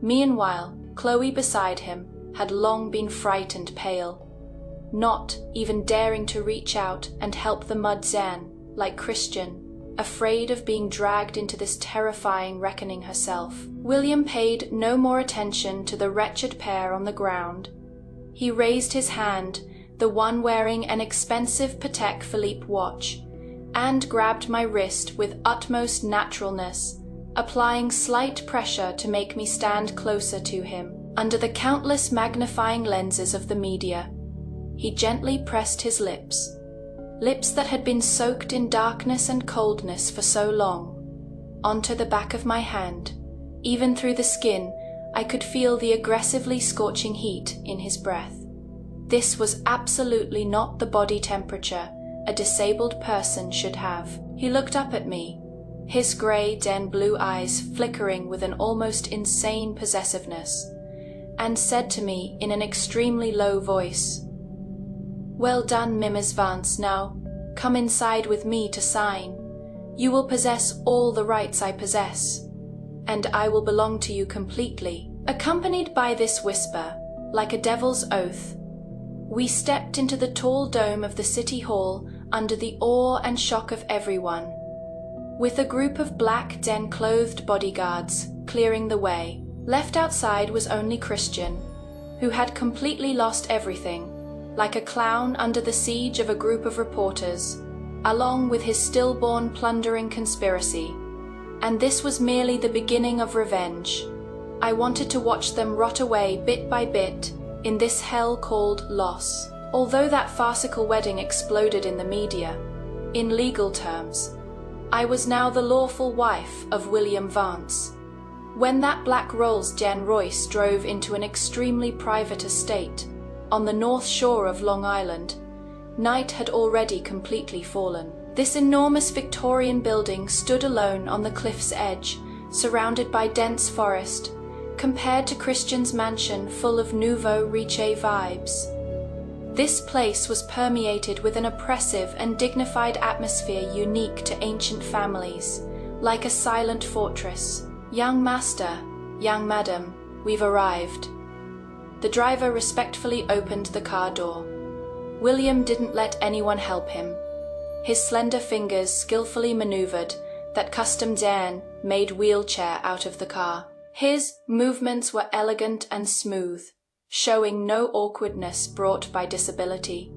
Meanwhile, Chloe beside him had long been frightened pale, not even daring to reach out and help the mud Zan, like Christian, afraid of being dragged into this terrifying reckoning herself. William paid no more attention to the wretched pair on the ground. He raised his hand, the one wearing an expensive Patek Philippe watch, and grabbed my wrist with utmost naturalness, applying slight pressure to make me stand closer to him. Under the countless magnifying lenses of the media, he gently pressed his lips that had been soaked in darkness and coldness for so long, onto the back of my hand. Even through the skin, I could feel the aggressively scorching heat in his breath. This was absolutely not the body temperature a disabled person should have. He looked up at me, his grey and blue eyes flickering with an almost insane possessiveness, and said to me in an extremely low voice, "Well done, Mrs. Vance. Now, come inside with me to sign. You will possess all the rights I possess, and I will belong to you completely." Accompanied by this whisper, like a devil's oath, we stepped into the tall dome of the city hall under the awe and shock of everyone, with a group of black den-clothed bodyguards clearing the way. Left outside was only Christian, who had completely lost everything, like a clown under the siege of a group of reporters, along with his stillborn plundering conspiracy. And this was merely the beginning of revenge. I wanted to watch them rot away bit by bit in this hell called loss. Although that farcical wedding exploded in the media, in legal terms, I was now the lawful wife of William Vance. When that black Rolls-Jan Royce drove into an extremely private estate on the north shore of Long Island, night had already completely fallen. This enormous Victorian building stood alone on the cliff's edge, surrounded by dense forest, compared to Christian's mansion full of nouveau riche vibes. This place was permeated with an oppressive and dignified atmosphere unique to ancient families, like a silent fortress. "Young master, young madam, we've arrived." The driver respectfully opened the car door. William didn't let anyone help him. His slender fingers skillfully maneuvered that custom Dan-made wheelchair out of the car. His movements were elegant and smooth, showing no awkwardness brought by disability,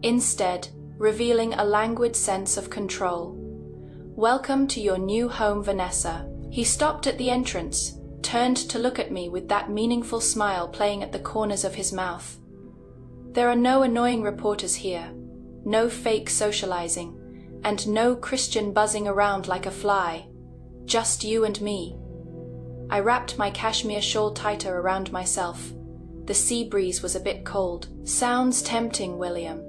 instead revealing a languid sense of control. "Welcome to your new home, Vanessa." He stopped at the entrance, turned to look at me with that meaningful smile playing at the corners of his mouth. "There are no annoying reporters here, no fake socializing, and no Christian buzzing around like a fly. Just you and me." I wrapped my cashmere shawl tighter around myself. The sea breeze was a bit cold. "Sounds tempting, William."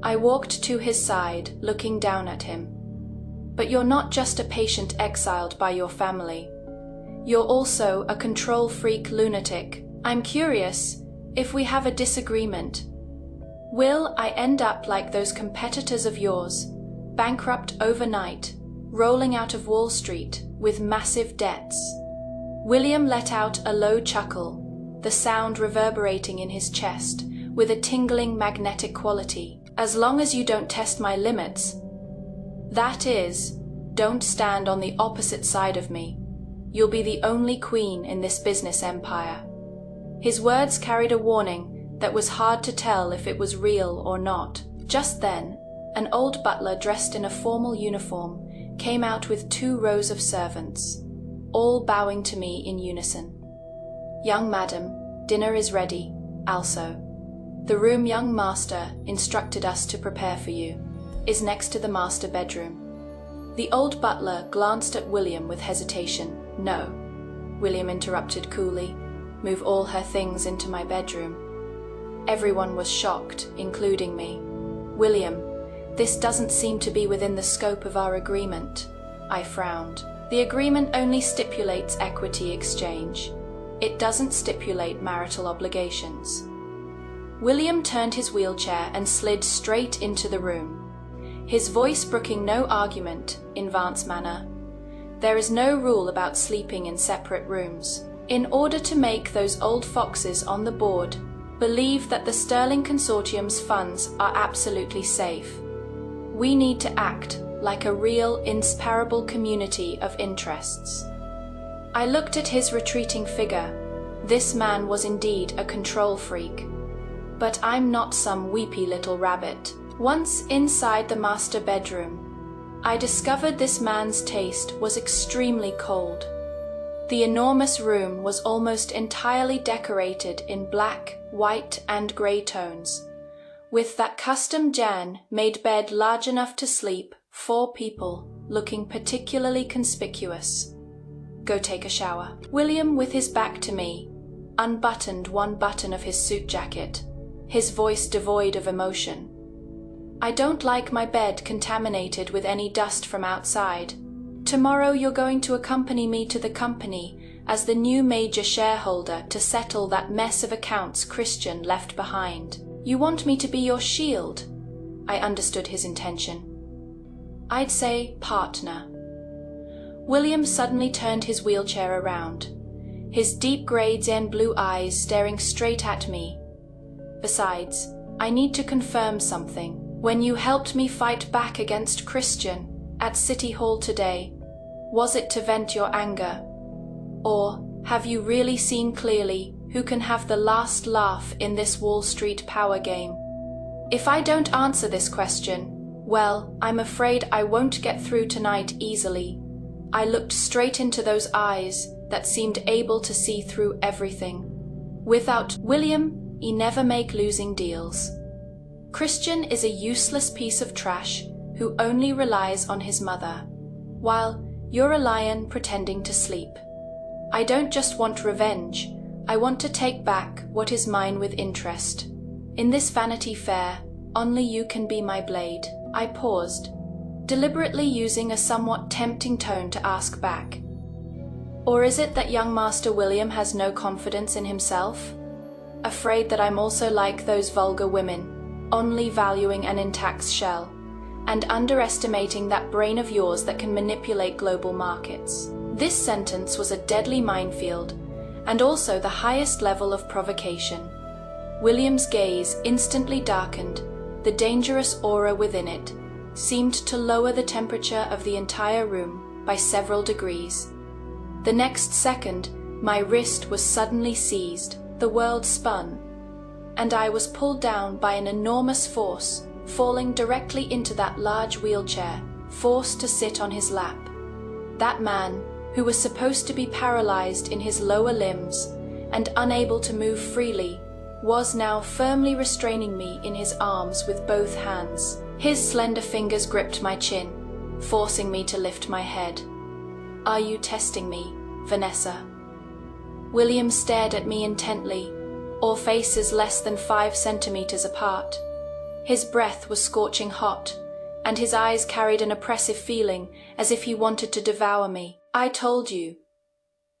I walked to his side, looking down at him. "But you're not just a patient exiled by your family. You're also a control freak lunatic. I'm curious if we have a disagreement. Will I end up like those competitors of yours, bankrupt overnight, rolling out of Wall Street with massive debts?" William let out a low chuckle, the sound reverberating in his chest with a tingling magnetic quality. "As long as you don't test my limits. That is, don't stand on the opposite side of me. You'll be the only queen in this business empire." His words carried a warning that was hard to tell if it was real or not. Just then, an old butler dressed in a formal uniform came out with 2 rows of servants, all bowing to me in unison. "Young madam, dinner is ready, also. The room young master instructed us to prepare for you is next to the master bedroom." The old butler glanced at William with hesitation. "No," William interrupted coolly. "Move all her things into my bedroom." Everyone was shocked, including me. "William, this doesn't seem to be within the scope of our agreement." I frowned. "The agreement only stipulates equity exchange. It doesn't stipulate marital obligations." William turned his wheelchair and slid straight into the room, his voice brooking no argument in Vance's manner. "There is no rule about sleeping in separate rooms. In order to make those old foxes on the board believe that the Sterling Consortium's funds are absolutely safe, we need to act like a real, inseparable community of interests." I looked at his retreating figure. This man was indeed a control freak. But I'm not some weepy little rabbit. Once inside the master bedroom, I discovered this man's taste was extremely cold. The enormous room was almost entirely decorated in black, white, and grey tones, with that custom Jan-made bed large enough to sleep 4 people, looking particularly conspicuous. "Go take a shower." William, with his back to me, unbuttoned 1 button of his suit jacket, his voice devoid of emotion. "I don't like my bed contaminated with any dust from outside. Tomorrow you're going to accompany me to the company as the new major shareholder to settle that mess of accounts Christian left behind. You want me to be your shield?" I understood his intention. "I'd say partner." William suddenly turned his wheelchair around, his deep grey Zen blue eyes staring straight at me. "Besides, I need to confirm something. When you helped me fight back against Christian at City Hall today, was it to vent your anger? Or have you really seen clearly who can have the last laugh in this Wall Street power game? If I don't answer this question, well, I'm afraid I won't get through tonight easily." I looked straight into those eyes that seemed able to see through everything. "Without William, he never make losing deals. Christian is a useless piece of trash who only relies on his mother, while you're a lion pretending to sleep. I don't just want revenge, I want to take back what is mine with interest. In this Vanity Fair, only you can be my blade." I paused, deliberately using a somewhat tempting tone to ask back. "Or is it that young Master William has no confidence in himself? Afraid that I'm also like those vulgar women, only valuing an intact shell, and underestimating that brain of yours that can manipulate global markets?" This sentence was a deadly minefield, and also the highest level of provocation. William's gaze instantly darkened, the dangerous aura within it seemed to lower the temperature of the entire room by several degrees. The next second, my wrist was suddenly seized, the world spun, and I was pulled down by an enormous force, falling directly into that large wheelchair, forced to sit on his lap. That man, who was supposed to be paralyzed in his lower limbs and unable to move freely, was now firmly restraining me in his arms with both hands. His slender fingers gripped my chin, forcing me to lift my head. "Are you testing me, Vanessa?" William stared at me intently, our faces less than 5 centimeters apart. His breath was scorching hot, and his eyes carried an oppressive feeling as if he wanted to devour me. "I told you,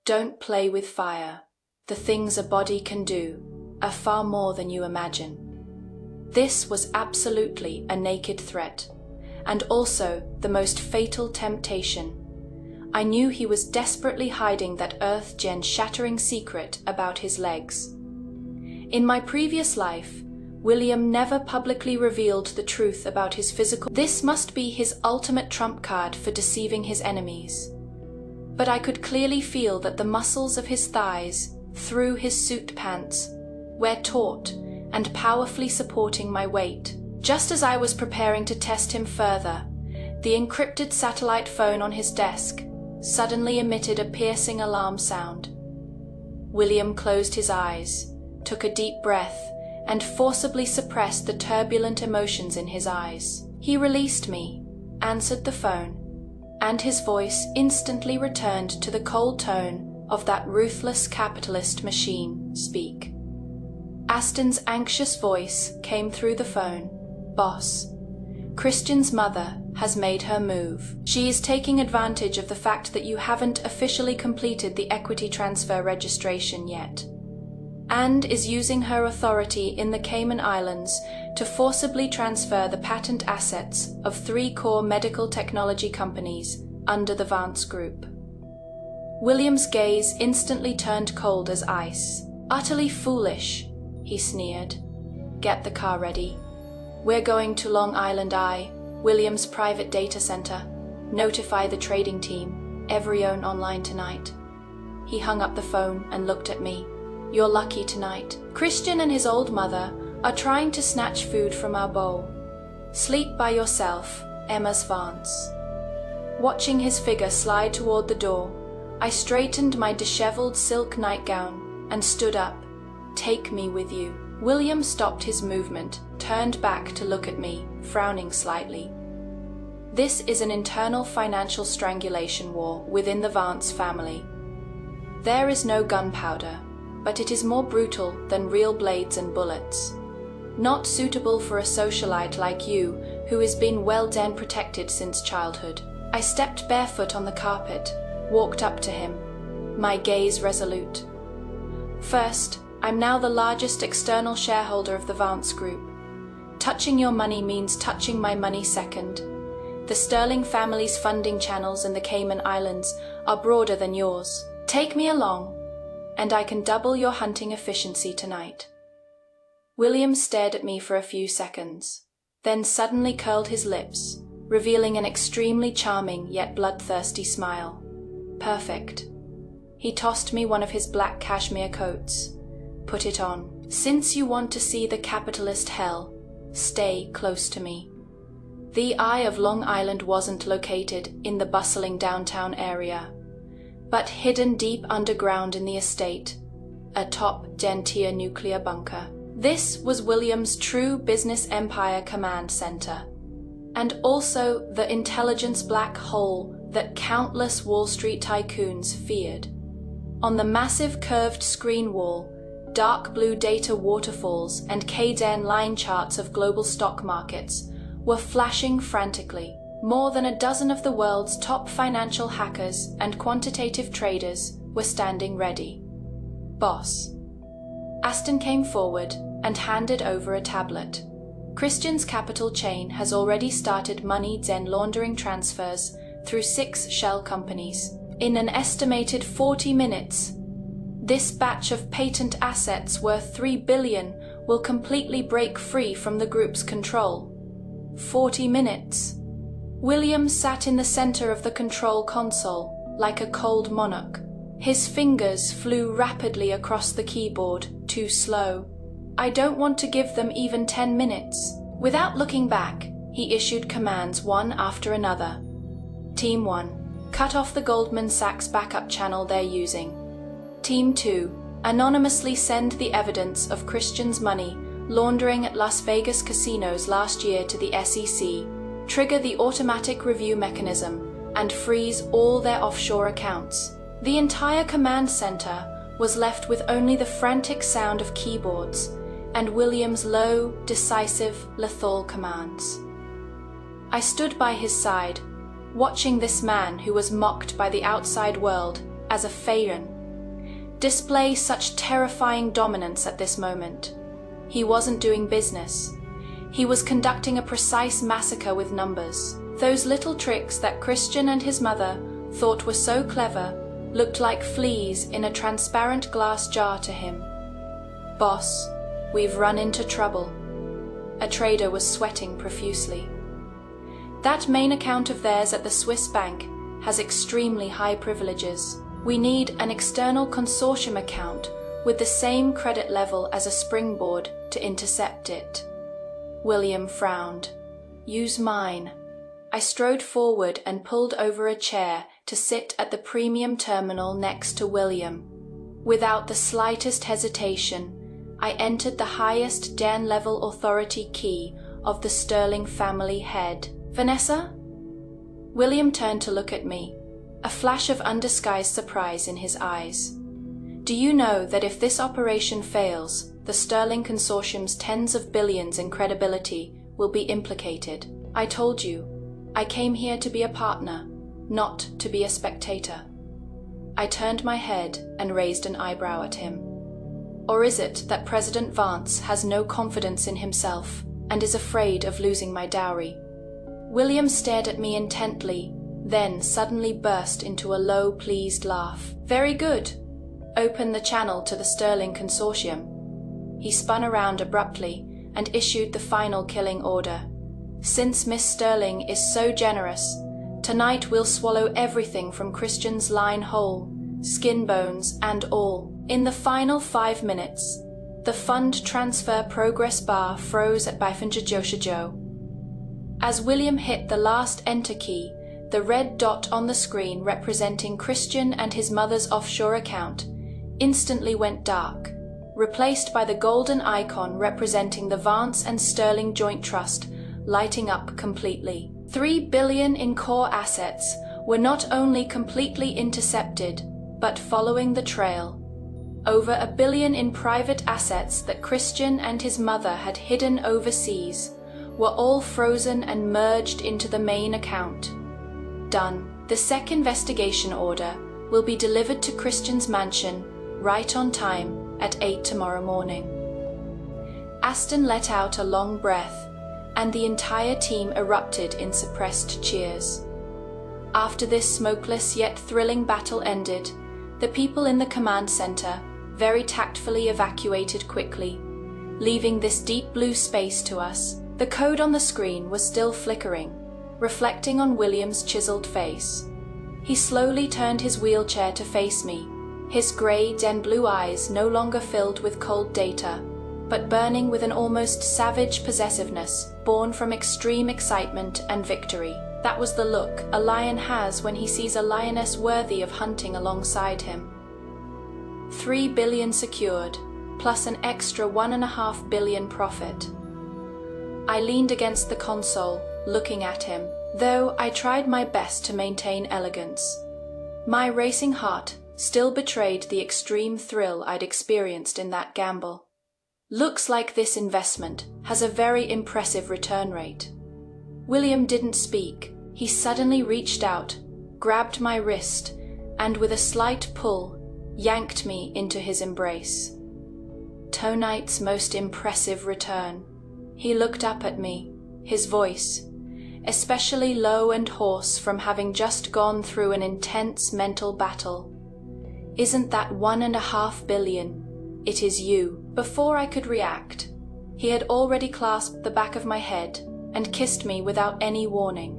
don't play with fire. The things a body can do are far more than you imagine." This was absolutely a naked threat, and also the most fatal temptation. I knew he was desperately hiding that earth-gen shattering secret about his legs. In my previous life, William never publicly revealed the truth about his physical. This must be his ultimate trump card for deceiving his enemies. But I could clearly feel that the muscles of his thighs, through his suit pants, were taut and powerfully supporting my weight. Just as I was preparing to test him further, the encrypted satellite phone on his desk suddenly emitted a piercing alarm sound. William closed his eyes, took a deep breath, and forcibly suppressed the turbulent emotions in his eyes. He released me, answered the phone, and his voice instantly returned to the cold tone of that ruthless capitalist machine. Speak. Aston's anxious voice came through the phone. Boss, Christian's mother has made her move. She is taking advantage of the fact that you haven't officially completed the equity transfer registration yet, and is using her authority in the Cayman Islands to forcibly transfer the patent assets of 3 core medical technology companies under the Vance Group. William's gaze instantly turned cold as ice. Utterly foolish, he sneered. Get the car ready. We're going to Long Island I, William's private data center. Notify the trading team. Every own online tonight. He hung up the phone and looked at me. You're lucky tonight. Christian and his old mother are trying to snatch food from our bowl. Sleep by yourself, Emma's Vance. Watching his figure slide toward the door, I straightened my disheveled silk nightgown and stood up. Take me with you. William stopped his movement, turned back to look at me, frowning slightly. This is an internal financial strangulation war within the Vance family. There is no gunpowder, but it is more brutal than real blades and bullets. Not suitable for a socialite like you, who has been well den protected since childhood. I stepped barefoot on the carpet, walked up to him, my gaze resolute. First, I'm now the largest external shareholder of the Vance Group. Touching your money means touching my money second. The Sterling family's funding channels in the Cayman Islands are broader than yours. Take me along, and I can double your hunting efficiency tonight. William stared at me for a few seconds, then suddenly curled his lips, revealing an extremely charming yet bloodthirsty smile. Perfect. He tossed me one of his black cashmere coats. Put it on. Since you want to see the capitalist hell, stay close to me. The Eye of Long Island wasn't located in the bustling downtown area, but hidden deep underground in the estate, atop Dentier nuclear bunker. This was William's true business empire command center, and also the intelligence black hole that countless Wall Street tycoons feared. On the massive curved screen wall, dark blue data waterfalls and K-Den line charts of global stock markets were flashing frantically. More than a dozen of the world's top financial hackers and quantitative traders were standing ready. Boss. Aston came forward and handed over a tablet. Christian's capital chain has already started money Zen laundering transfers through 6 shell companies. In an estimated 40 minutes, this batch of patent assets worth $3 billion will completely break free from the group's control. 40 minutes. William sat in the center of the control console, like a cold monarch. His fingers flew rapidly across the keyboard, too slow. I don't want to give them even 10 minutes. Without looking back, he issued commands one after another. Team 1, cut off the Goldman Sachs backup channel they're using. Team 2, anonymously send the evidence of Christian's money laundering at Las Vegas casinos last year to the SEC, trigger the automatic review mechanism, and freeze all their offshore accounts. The entire command center was left with only the frantic sound of keyboards and William's low, decisive, lethal commands. I stood by his side, watching this man who was mocked by the outside world as a Phaeton display such terrifying dominance at this moment. He wasn't doing business. He was conducting a precise massacre with numbers. Those little tricks that Christian and his mother thought were so clever looked like fleas in a transparent glass jar to him. Boss, we've run into trouble. A trader was sweating profusely. That main account of theirs at the Swiss bank has extremely high privileges. We need an external consortium account with the same credit level as a springboard to intercept it. William frowned. Use mine. I strode forward and pulled over a chair to sit at the premium terminal next to William. Without the slightest hesitation, I entered the highest Den-level authority key of the Sterling family head. Vanessa? William turned to look at me, a flash of undisguised surprise in his eyes. Do you know that if this operation fails, the Sterling Consortium's tens of billions in credibility will be implicated? I told you, I came here to be a partner, not to be a spectator. I turned my head and raised an eyebrow at him. Or is it that President Vance has no confidence in himself and is afraid of losing my dowry? William stared at me intently, then suddenly burst into a low, pleased laugh. Very good. Open the channel to the Sterling Consortium. He spun around abruptly and issued the final killing order. Since Miss Sterling is so generous, tonight we'll swallow everything from Christian's line whole, skin bones and all. In the final 5 minutes, the fund transfer progress bar froze at Baifunjajoshio. As William hit the last enter key, the red dot on the screen representing Christian and his mother's offshore account instantly went dark, replaced by the golden icon representing the Vance and Sterling Joint Trust lighting up completely. 3 billion in core assets were not only completely intercepted, but following the trail. Over 1 billion in private assets that Christian and his mother had hidden overseas were all frozen and merged into the main account. Done. The SEC investigation order will be delivered to Christian's mansion right on time at 8 tomorrow morning. Aston let out a long breath, and the entire team erupted in suppressed cheers. After this smokeless yet thrilling battle ended, the people in the command center very tactfully evacuated quickly, leaving this deep blue space to us. The code on the screen was still flickering, reflecting on William's chiseled face. He slowly turned his wheelchair to face me, his grey Den blue eyes no longer filled with cold data, but burning with an almost savage possessiveness born from extreme excitement and victory. That was the look a lion has when he sees a lioness worthy of hunting alongside him. 3 billion secured, plus an extra 1.5 billion profit. I leaned against the console, looking at him, though I tried my best to maintain elegance. My racing heart still betrayed the extreme thrill I'd experienced in that gamble. Looks like this investment has a very impressive return rate. William didn't speak. He suddenly reached out, grabbed my wrist, and with a slight pull, yanked me into his embrace. Tonight's most impressive return. He looked up at me, his voice, especially low and hoarse from having just gone through an intense mental battle. Isn't that 1.5 billion? It is you. Before I could react, he had already clasped the back of my head and kissed me without any warning.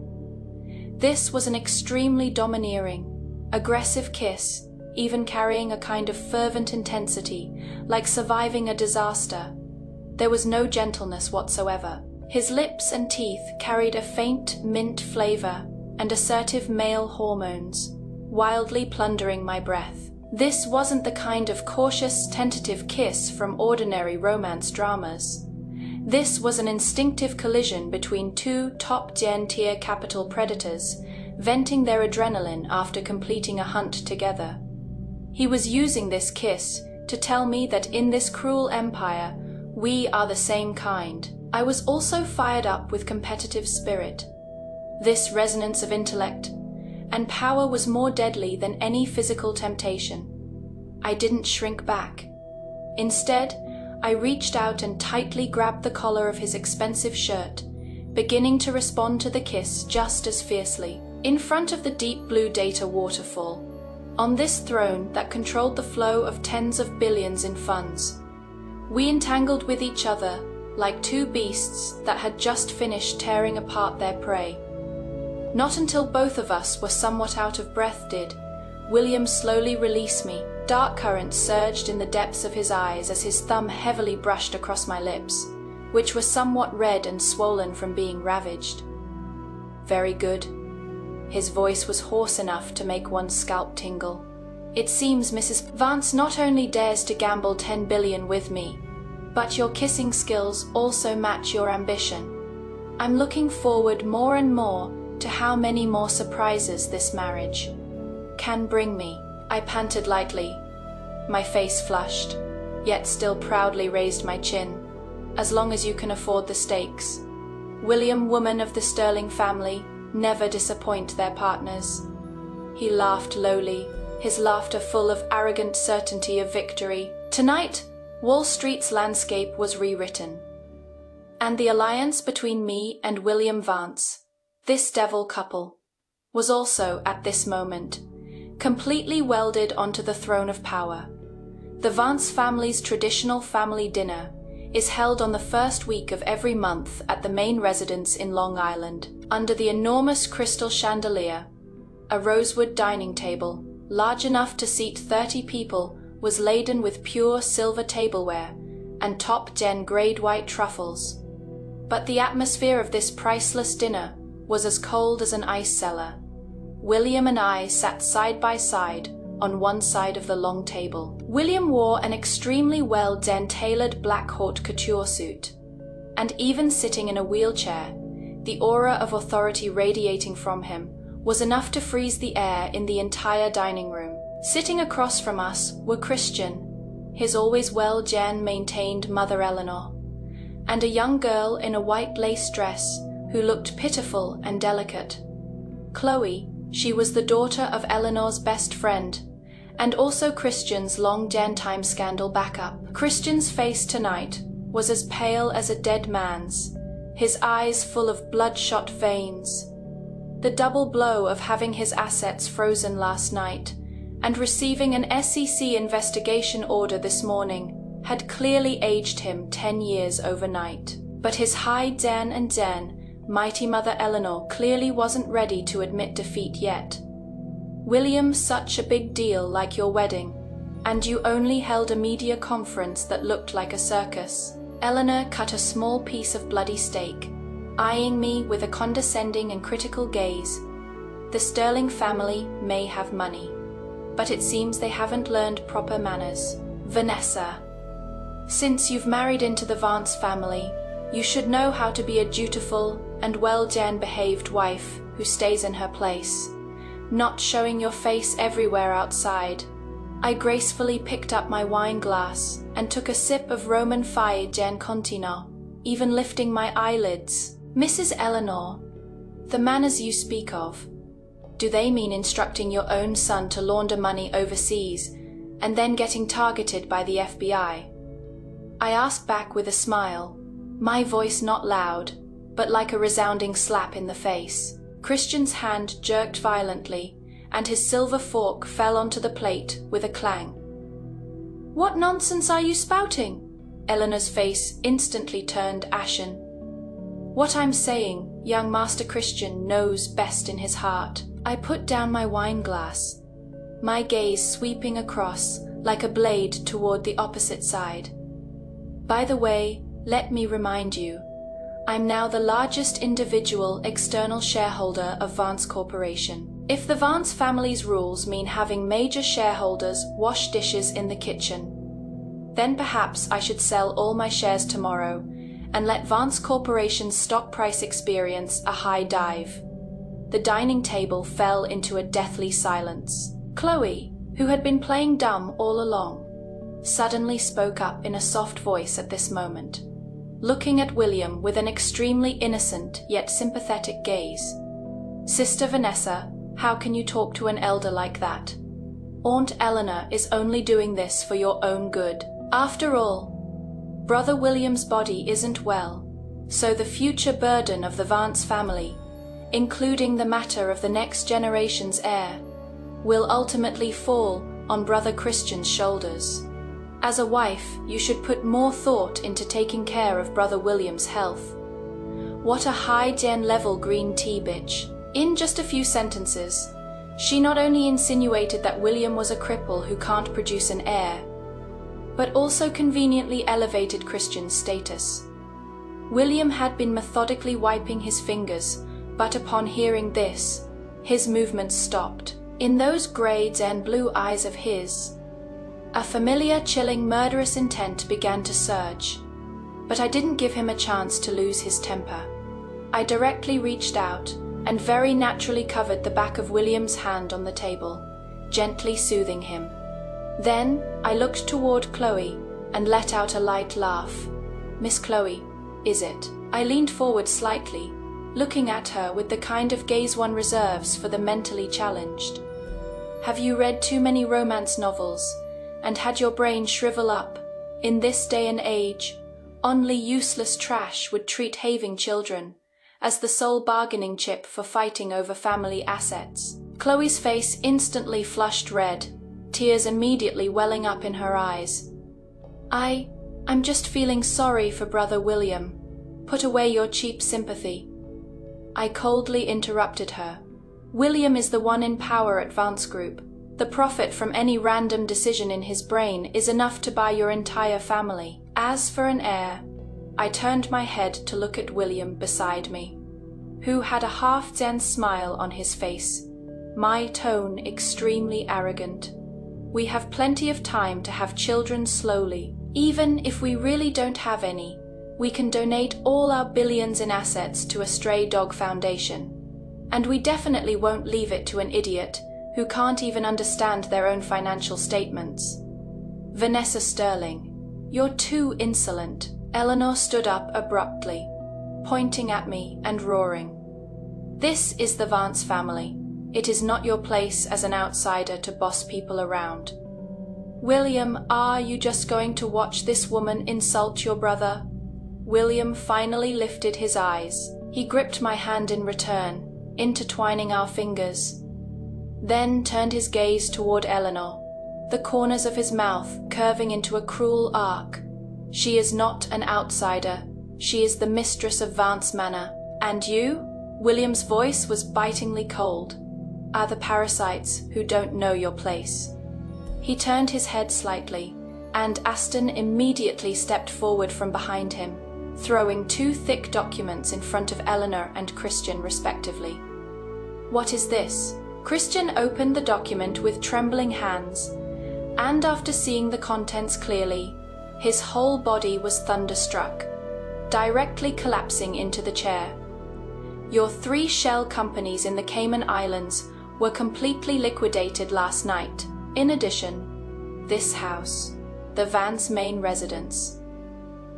This was an extremely domineering, aggressive kiss, even carrying a kind of fervent intensity, like surviving a disaster. There was no gentleness whatsoever. His lips and teeth carried a faint mint flavor and assertive male hormones, wildly plundering my breath. This wasn't the kind of cautious, tentative kiss from ordinary romance dramas. This was an instinctive collision between two top-tier capital predators, venting their adrenaline after completing a hunt together. He was using this kiss to tell me that in this cruel empire, we are the same kind. I was also fired up with competitive spirit. This resonance of intellect and power was more deadly than any physical temptation. I didn't shrink back. Instead, I reached out and tightly grabbed the collar of his expensive shirt, beginning to respond to the kiss just as fiercely. In front of the deep blue data waterfall, on this throne that controlled the flow of tens of billions in funds, we entangled with each other like two beasts that had just finished tearing apart their prey. Not until both of us were somewhat out of breath did William slowly release me Dark currents surged in the depths of his eyes as his thumb heavily brushed across my lips, which were somewhat red and swollen from being ravaged. Very good. His voice was hoarse enough to make one's scalp tingle. It seems Mrs. Vance not only dares to gamble 10 billion with me, but your kissing skills also match your ambition. I'm looking forward more and more to how many more surprises this marriage can bring me. I panted lightly. My face flushed, yet still proudly raised my chin. As long as you can afford the stakes. William, woman of the Sterling family, never disappoint their partners. He laughed lowly, his laughter full of arrogant certainty of victory. Tonight, Wall Street's landscape was rewritten. And the alliance between me and William Vance, this devil couple, was also, at this moment, completely welded onto the throne of power. The Vance family's traditional family dinner is held on the first week of every month at the main residence in Long Island, under the enormous crystal chandelier. A rosewood dining table, large enough to seat 30 people, was laden with pure silver tableware and top-gen grade white truffles. But the atmosphere of this priceless dinner was as cold as an ice cellar. William and I sat side by side on one side of the long table. William wore an extremely well-tailored black haute couture suit, and even sitting in a wheelchair, the aura of authority radiating from him was enough to freeze the air in the entire dining room. Sitting across from us were Christian, his always well-maintained mother Eleanor, and a young girl in a white lace dress who looked pitiful and delicate. Chloe, she was the daughter of Eleanor's best friend, and also Christian's long-time scandal backup. Christian's face tonight was as pale as a dead man's, his eyes full of bloodshot veins. The double blow of having his assets frozen last night and receiving an SEC investigation order this morning had clearly aged him 10 years overnight. But his high den, mighty mother Eleanor clearly wasn't ready to admit defeat yet. William, such a big deal like your wedding, and you only held a media conference that looked like a circus. Eleanor cut a small piece of bloody steak, eyeing me with a condescending and critical gaze. The Sterling family may have money, but it seems they haven't learned proper manners. Vanessa, since you've married into the Vance family, you should know how to be a dutiful and well-behaved wife who stays in her place, not showing your face everywhere outside. I gracefully picked up my wine glass and took a sip of Roman Fai Gen Contino, even lifting my eyelids. Mrs. Eleanor, the manners you speak of, do they mean instructing your own son to launder money overseas and then getting targeted by the FBI? I asked back with a smile, my voice not loud, but like a resounding slap in the face. Christian's hand jerked violently, and his silver fork fell onto the plate with a clang. What nonsense are you spouting? Eleanor's face instantly turned ashen. What I'm saying, young Master Christian knows best in his heart. I put down my wine glass, my gaze sweeping across like a blade toward the opposite side. By the way, let me remind you, I'm now the largest individual external shareholder of Vance Corporation. If the Vance family's rules mean having major shareholders wash dishes in the kitchen, then perhaps I should sell all my shares tomorrow and let Vance Corporation's stock price experience a high dive. The dining table fell into a deathly silence. Chloe, who had been playing dumb all along, suddenly spoke up in a soft voice at this moment, looking at William with an extremely innocent yet sympathetic gaze. Sister Vanessa, how can you talk to an elder like that? Aunt Eleanor is only doing this for your own good. After all, Brother William's body isn't well, so the future burden of the Vance family, including the matter of the next generation's heir, will ultimately fall on Brother Christian's shoulders. As a wife, you should put more thought into taking care of Brother William's health. What a high-gen level green tea bitch. In just a few sentences, She not only insinuated that William was a cripple who can't produce an heir, but also conveniently elevated Christian's status. William had been methodically wiping his fingers, but upon hearing this, his movements stopped. In those grades and blue eyes of his, a familiar, chilling, murderous intent began to surge. But I didn't give him a chance to lose his temper. I directly reached out and very naturally covered the back of William's hand on the table, gently soothing him. Then I looked toward Chloe and let out a light laugh. "Miss Chloe, is it?" I leaned forward slightly, looking at her with the kind of gaze one reserves for the mentally challenged. "Have you read too many romance novels and had your brain shrivel up? In this day and age, only useless trash would treat having children as the sole bargaining chip for fighting over family assets." Chloe's face instantly flushed red, tears immediately welling up in her eyes. I'm just feeling sorry for brother William. Put away your cheap sympathy." I coldly interrupted her. "William is the one in power at Vance Group. The profit from any random decision in his brain is enough to buy your entire family. As for an heir," I turned my head to look at William beside me, who had a half-zen smile on his face, my tone extremely arrogant. "We have plenty of time to have children slowly. Even if we really don't have any, we can donate all our billions in assets to a stray dog foundation. And we definitely won't leave it to an idiot who can't even understand their own financial statements." "Vanessa Sterling, you're too insolent." Eleanor stood up abruptly, pointing at me and roaring. "This is the Vance family. It is not your place as an outsider to boss people around." "William, are you just going to watch this woman insult your brother?" William finally lifted his eyes. He gripped my hand in return, intertwining our fingers, then turned his gaze toward Eleanor, the corners of his mouth curving into a cruel arc. "She is not an outsider. She is the mistress of Vance Manor. And you?" William's voice was bitingly cold. "Are the parasites who don't know your place." He turned his head slightly, and Aston immediately stepped forward from behind him, throwing 2 thick documents in front of Eleanor and Christian respectively. "What is this?" Christian opened the document with trembling hands, and after seeing the contents clearly, his whole body was thunderstruck, directly collapsing into the chair. "Your 3 shell companies in the Cayman Islands were completely liquidated last night. In addition, this house, the Vance main residence,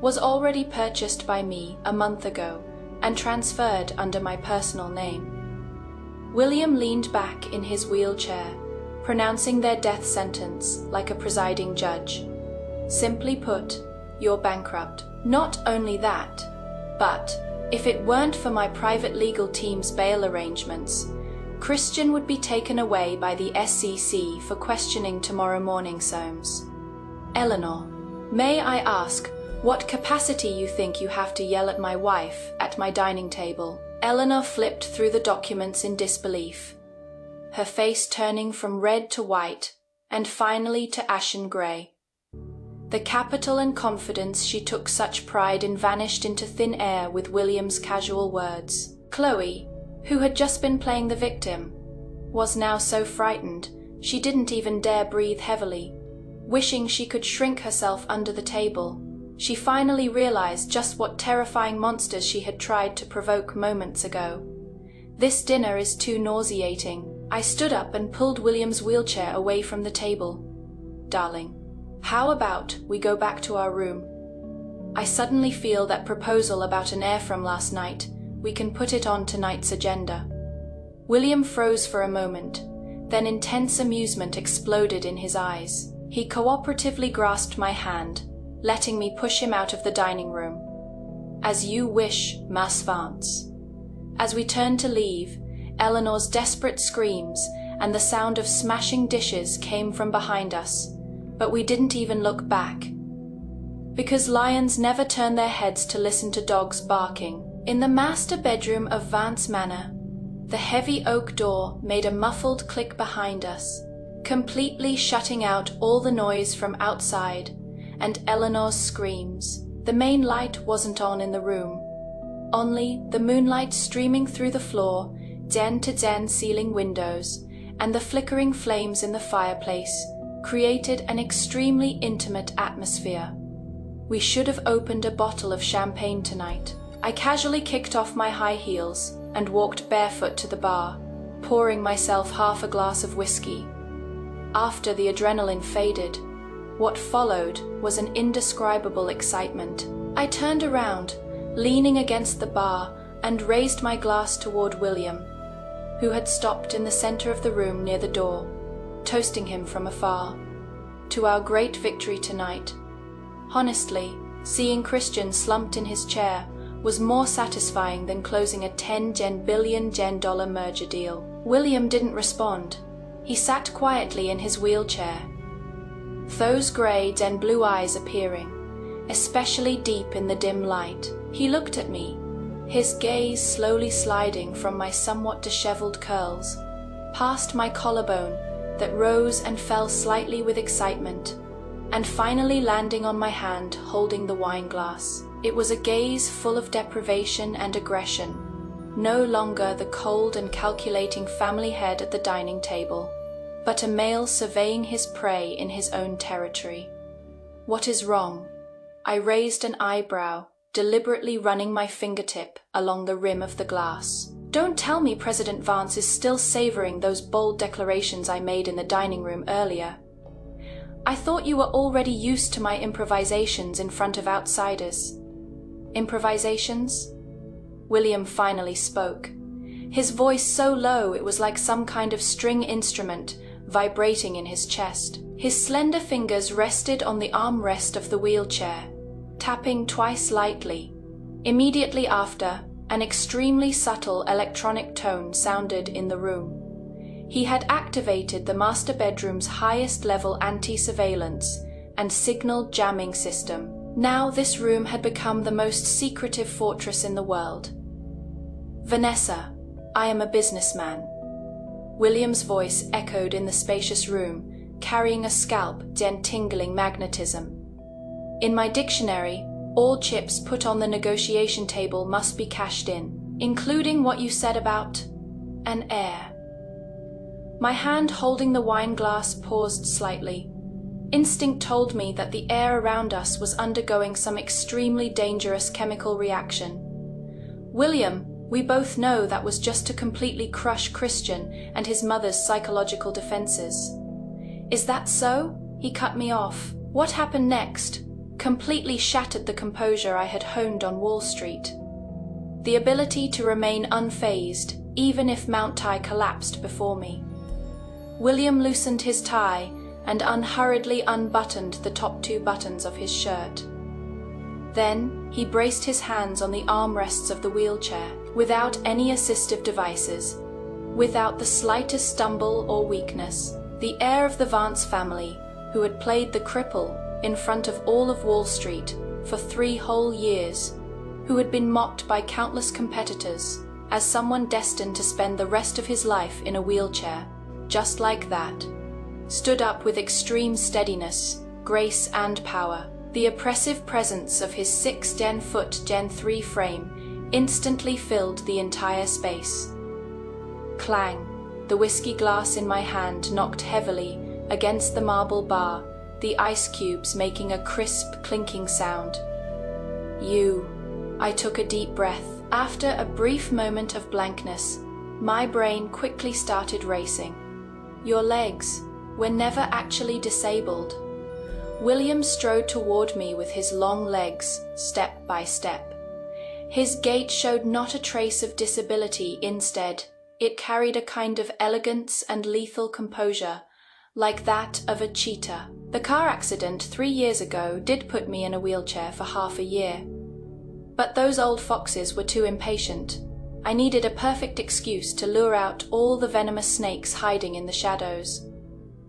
was already purchased by me a month ago and transferred under my personal name." William leaned back in his wheelchair, pronouncing their death sentence like a presiding judge. "Simply put, you're bankrupt. Not only that, but if it weren't for my private legal team's bail arrangements, Christian would be taken away by the SEC for questioning tomorrow morning, Soames." "Eleanor, may I ask what capacity you think you have to yell at my wife at my dining table?" Eleanor flipped through the documents in disbelief, her face turning from red to white and finally to ashen grey. The capital and confidence she took such pride in vanished into thin air with William's casual words. Chloe, who had just been playing the victim, was now so frightened she didn't even dare breathe heavily, wishing she could shrink herself under the table. She finally realized just what terrifying monsters she had tried to provoke moments ago. "This dinner is too nauseating." I stood up and pulled William's wheelchair away from the table. "Darling, how about we go back to our room? I suddenly feel that proposal about an heir from last night. We can put it on tonight's agenda." William froze for a moment, then intense amusement exploded in his eyes. He cooperatively grasped my hand, letting me push him out of the dining room. "As you wish, Mas Vance." As we turned to leave, Eleanor's desperate screams and the sound of smashing dishes came from behind us, but we didn't even look back. Because lions never turn their heads to listen to dogs barking. In the master bedroom of Vance Manor, The heavy oak door made a muffled click behind us, completely shutting out all the noise from outside and Eleanor's screams. The main light wasn't on in the room, only the moonlight streaming through the floor, den-to-den ceiling windows, and the flickering flames in the fireplace created an extremely intimate atmosphere. We should have opened a bottle of champagne tonight. I casually kicked off my high heels and walked barefoot to the bar, pouring myself half a glass of whiskey. After the adrenaline faded, what followed was an indescribable excitement. I turned around, leaning against the bar, and raised my glass toward William, who had stopped in the center of the room near the door, toasting him from afar, to our great victory tonight. Honestly, seeing Christian slumped in his chair was more satisfying than closing a 10 billion dollar merger deal. William didn't respond. He sat quietly in his wheelchair, those grey and blue eyes appearing, especially deep in the dim light. He looked at me, his gaze slowly sliding from my somewhat disheveled curls, past my collarbone that rose and fell slightly with excitement, and finally landing on my hand holding the wine glass. It was a gaze full of deprivation and aggression, no longer the cold and calculating family head at the dining table, but a male surveying his prey in his own territory. "What is wrong?" I raised an eyebrow, deliberately running my fingertip along the rim of the glass. "Don't tell me President Vance is still savoring those bold declarations I made in the dining room earlier. I thought you were already used to my improvisations in front of outsiders." "Improvisations?" William finally spoke, his voice so low it was like some kind of string instrument vibrating in his chest. His slender fingers rested on the armrest of the wheelchair, tapping twice lightly. Immediately after, an extremely subtle electronic tone sounded in the room. He had activated the master bedroom's highest level anti-surveillance and signal jamming system. Now this room had become the most secretive fortress in the world. "Vanessa, I am a businessman." William's voice echoed in the spacious room, carrying a scalp and tingling magnetism. "In my dictionary, all chips put on the negotiation table must be cashed in, including what you said about an heir." My hand holding the wine glass paused slightly. Instinct told me that the air around us was undergoing some extremely dangerous chemical reaction. "William, we both know that was just to completely crush Christian and his mother's psychological defenses." "Is that so?" He cut me off. What happened next completely shattered the composure I had honed on Wall Street. The ability to remain unfazed, even if Mount Tai collapsed before me. William loosened his tie and unhurriedly unbuttoned the top 2 buttons of his shirt. Then he braced his hands on the armrests of the wheelchair, without any assistive devices, without the slightest stumble or weakness. The heir of the Vance family, who had played the cripple in front of all of Wall Street for 3 whole years, who had been mocked by countless competitors as someone destined to spend the rest of his life in a wheelchair, just like that, stood up with extreme steadiness, grace and power. The oppressive presence of his 6'10" Gen 3 frame instantly filled the entire space. Clang! The whiskey glass in my hand knocked heavily against the marble bar, the ice cubes making a crisp, clinking sound. "You." I took a deep breath. After a brief moment of blankness, my brain quickly started racing. "Your legs were never actually disabled." William strode toward me with his long legs, step by step. His gait showed not a trace of disability. Instead, it carried a kind of elegance and lethal composure, like that of a cheetah. "The car accident 3 years ago did put me in a wheelchair for half a year. But those old foxes were too impatient. I needed a perfect excuse to lure out all the venomous snakes hiding in the shadows."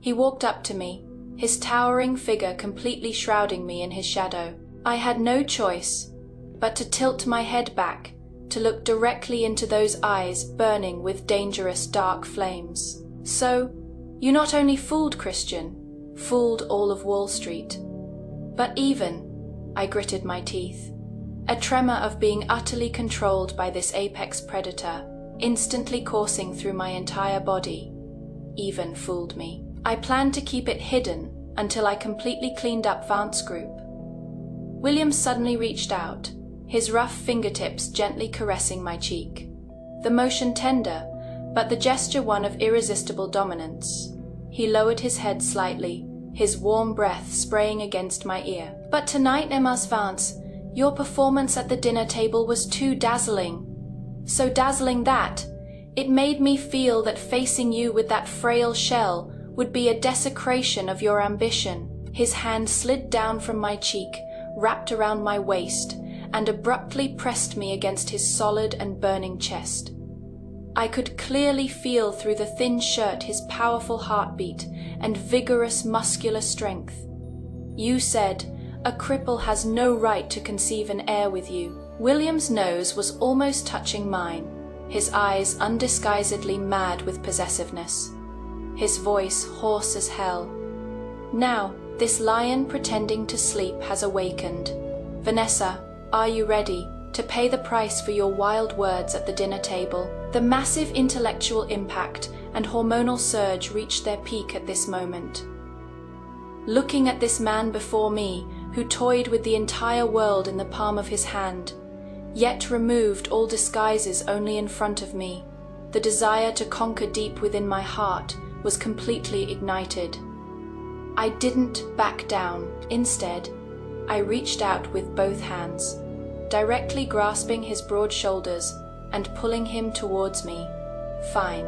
He walked up to me, his towering figure completely shrouding me in his shadow. I had no choice but to tilt my head back to look directly into those eyes burning with dangerous dark flames. "So, you not only fooled Christian, fooled all of Wall Street, but even," I gritted my teeth, a tremor of being utterly controlled by this apex predator, instantly coursing through my entire body, even fooled me. I planned to keep it hidden until I completely cleaned up Vance Group. William suddenly reached out, his rough fingertips gently caressing my cheek. The motion tender, but the gesture one of irresistible dominance. He lowered his head slightly, his warm breath spraying against my ear. "But tonight, Emas Vance, your performance at the dinner table was too dazzling. So dazzling that it made me feel that facing you with that frail shell would be a desecration of your ambition." His hand slid down from my cheek, wrapped around my waist, and abruptly pressed me against his solid and burning chest. I could clearly feel through the thin shirt his powerful heartbeat and vigorous muscular strength. "You said, a cripple has no right to conceive an heir with you." William's nose was almost touching mine, his eyes undisguisedly mad with possessiveness, his voice hoarse as hell. "Now, this lion pretending to sleep has awakened. Vanessa, are you ready to pay the price for your wild words at the dinner table?" The massive intellectual impact and hormonal surge reached their peak at this moment. Looking at this man before me, who toyed with the entire world in the palm of his hand, yet removed all disguises only in front of me, the desire to conquer deep within my heart was completely ignited. I didn't back down. Instead, I reached out with both hands, directly grasping his broad shoulders and pulling him towards me. "Fine."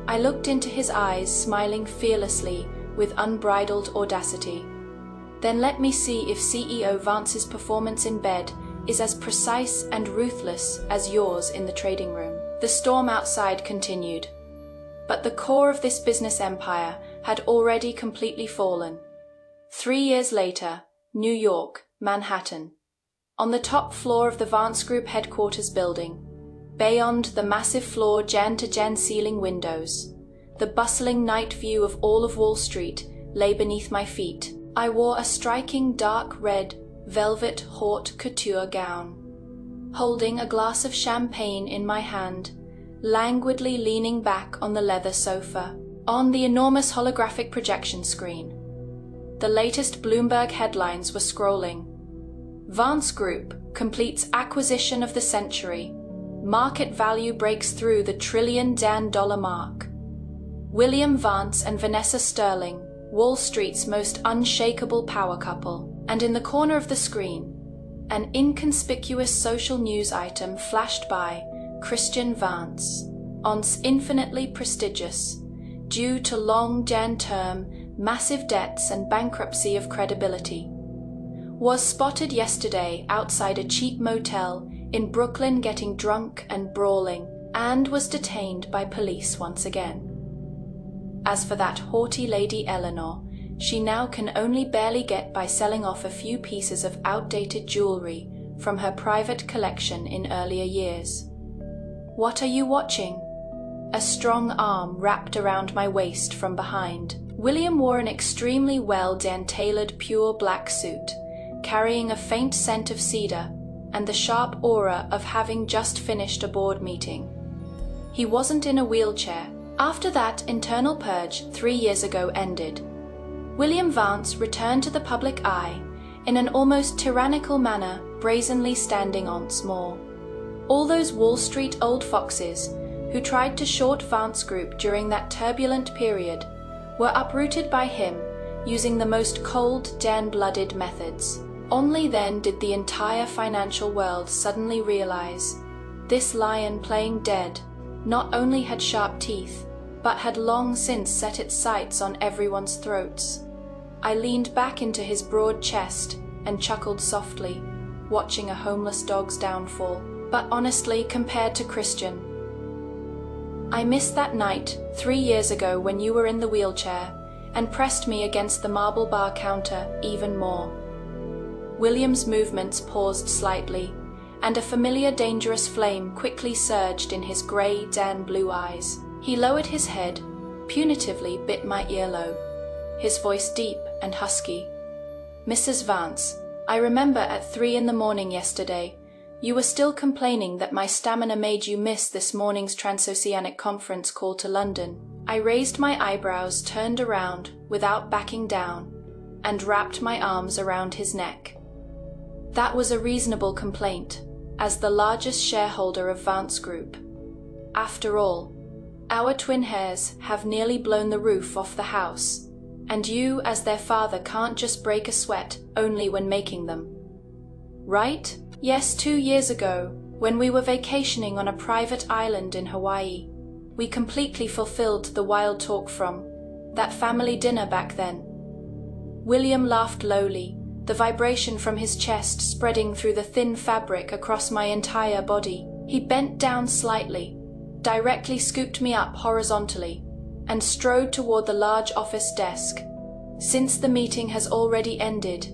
I looked into his eyes, smiling fearlessly with unbridled audacity. "Then let me see if CEO Vance's performance in bed is as precise and ruthless as yours in the trading room." The storm outside continued, but the core of this business empire had already completely fallen. 3 years later, New York, Manhattan. On the top floor of the Vance Group headquarters building, beyond the massive floor gen-to-gen ceiling windows, the bustling night view of all of Wall Street lay beneath my feet. I wore a striking dark red velvet haute couture gown, holding a glass of champagne in my hand, languidly leaning back on the leather sofa. On the enormous holographic projection screen, the latest Bloomberg headlines were scrolling. "Vance Group completes acquisition of the century. Market value breaks through the $1 trillion mark. William Vance and Vanessa Sterling, Wall Street's most unshakable power couple." And in the corner of the screen, an inconspicuous social news item flashed by Christian Vance, once infinitely prestigious, due to long-term, massive debts and bankruptcy of credibility, was spotted yesterday outside a cheap motel in Brooklyn getting drunk and brawling, and was detained by police once again. As for that haughty Lady Eleanor, she now can only barely get by selling off a few pieces of outdated jewelry from her private collection in earlier years. "What are you watching?" A strong arm wrapped around my waist from behind. William wore an extremely well-tailored pure black suit, carrying a faint scent of cedar and the sharp aura of having just finished a board meeting. He wasn't in a wheelchair. After that internal purge 3 years ago ended, William Vance returned to the public eye in an almost tyrannical manner, brazenly standing once more. All those Wall Street old foxes who tried to short Vance Group during that turbulent period were uprooted by him using the most cold, dan-blooded methods. Only then did the entire financial world suddenly realize this lion playing dead not only had sharp teeth, but had long since set its sights on everyone's throats. I leaned back into his broad chest and chuckled softly, watching a homeless dog's downfall. But honestly, compared to Christian, I missed that night 3 years ago when you were in the wheelchair and pressed me against the marble bar counter even more. William's movements paused slightly, and a familiar dangerous flame quickly surged in his grey, Dan blue eyes. He lowered his head, punitively bit my earlobe, his voice deep and husky. "Mrs. Vance, I remember at 3 a.m. yesterday, you were still complaining that my stamina made you miss this morning's transoceanic conference call to London." I raised my eyebrows, turned around without backing down, and wrapped my arms around his neck. That was a reasonable complaint, as the largest shareholder of Vance Group. After all, our twin heirs have nearly blown the roof off the house, and you, as their father, can't just break a sweat only when making them. Right? Yes, 2 years ago, when we were vacationing on a private island in Hawaii, we completely fulfilled the wild talk from that family dinner back then. William laughed lowly, the vibration from his chest spreading through the thin fabric across my entire body. He bent down slightly, directly scooped me up horizontally, and strode toward the large office desk. "Since the meeting has already ended,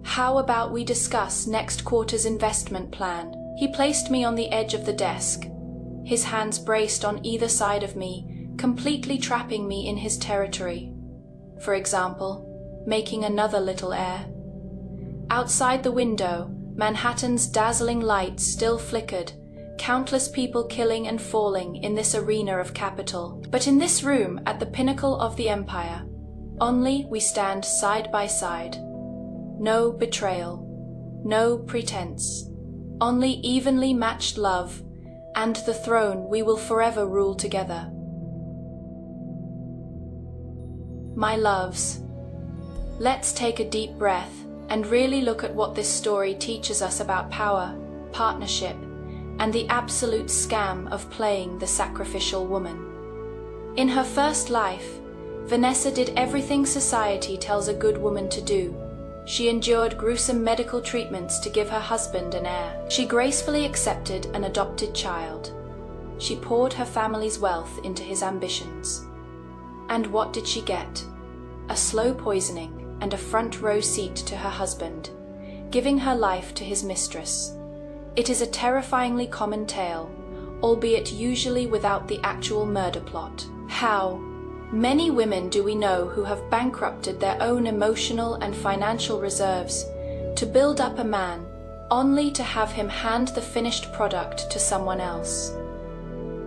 how about we discuss next quarter's investment plan?" He placed me on the edge of the desk, his hands braced on either side of me, completely trapping me in his territory. For example, making another little heir. Outside the window, Manhattan's dazzling lights still flickered, countless people killing and falling in this arena of capital. But in this room, at the pinnacle of the empire, only we stand side by side. No betrayal, no pretense, only evenly matched love, and the throne we will forever rule together. My loves, let's take a deep breath and really look at what this story teaches us about power, partnership, and the absolute scam of playing the sacrificial woman. In her first life, Vanessa did everything society tells a good woman to do. She endured gruesome medical treatments to give her husband an heir. She gracefully accepted an adopted child. She poured her family's wealth into his ambitions. And what did she get? A slow poisoning and a front row seat to her husband, giving her life to his mistress. It is a terrifyingly common tale, albeit usually without the actual murder plot. How many women do we know who have bankrupted their own emotional and financial reserves to build up a man, only to have him hand the finished product to someone else?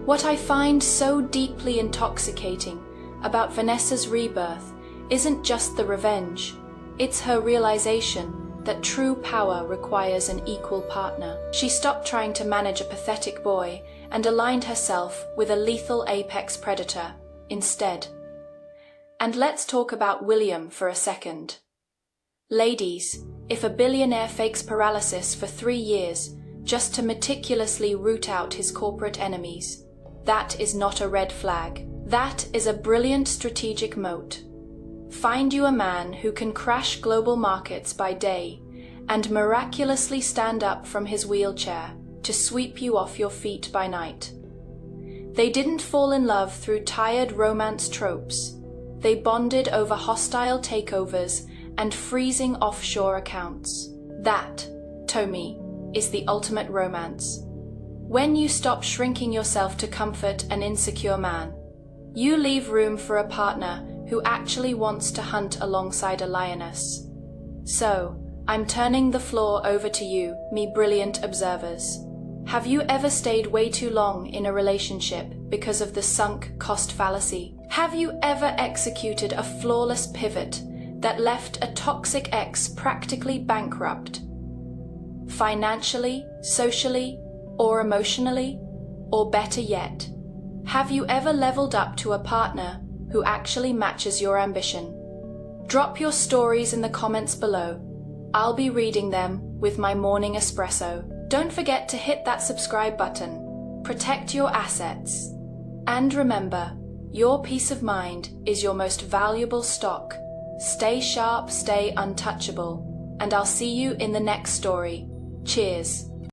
What I find so deeply intoxicating about Vanessa's rebirth isn't just the revenge, it's her realization that true power requires an equal partner. She stopped trying to manage a pathetic boy and aligned herself with a lethal apex predator instead. And let's talk about William for a second. Ladies, if a billionaire fakes paralysis for 3 years just to meticulously root out his corporate enemies, that is not a red flag. That is a brilliant strategic moat. Find you a man who can crash global markets by day and miraculously stand up from his wheelchair to sweep you off your feet by night. They didn't fall in love through tired romance tropes. They bonded over hostile takeovers and freezing offshore accounts. That, to me, is the ultimate romance. When you stop shrinking yourself to comfort an insecure man, you leave room for a partner who actually wants to hunt alongside a lioness. So, I'm turning the floor over to you, me brilliant observers. Have you ever stayed way too long in a relationship because of the sunk cost fallacy? Have you ever executed a flawless pivot that left a toxic ex practically bankrupt? Financially, socially, or emotionally? Or better yet, have you ever leveled up to a partner who actually matches your ambition? Drop your stories in the comments below. I'll be reading them with my morning espresso. Don't forget to hit that subscribe button. Protect your assets. And remember, your peace of mind is your most valuable stock. Stay sharp, stay untouchable, and I'll see you in the next story. Cheers.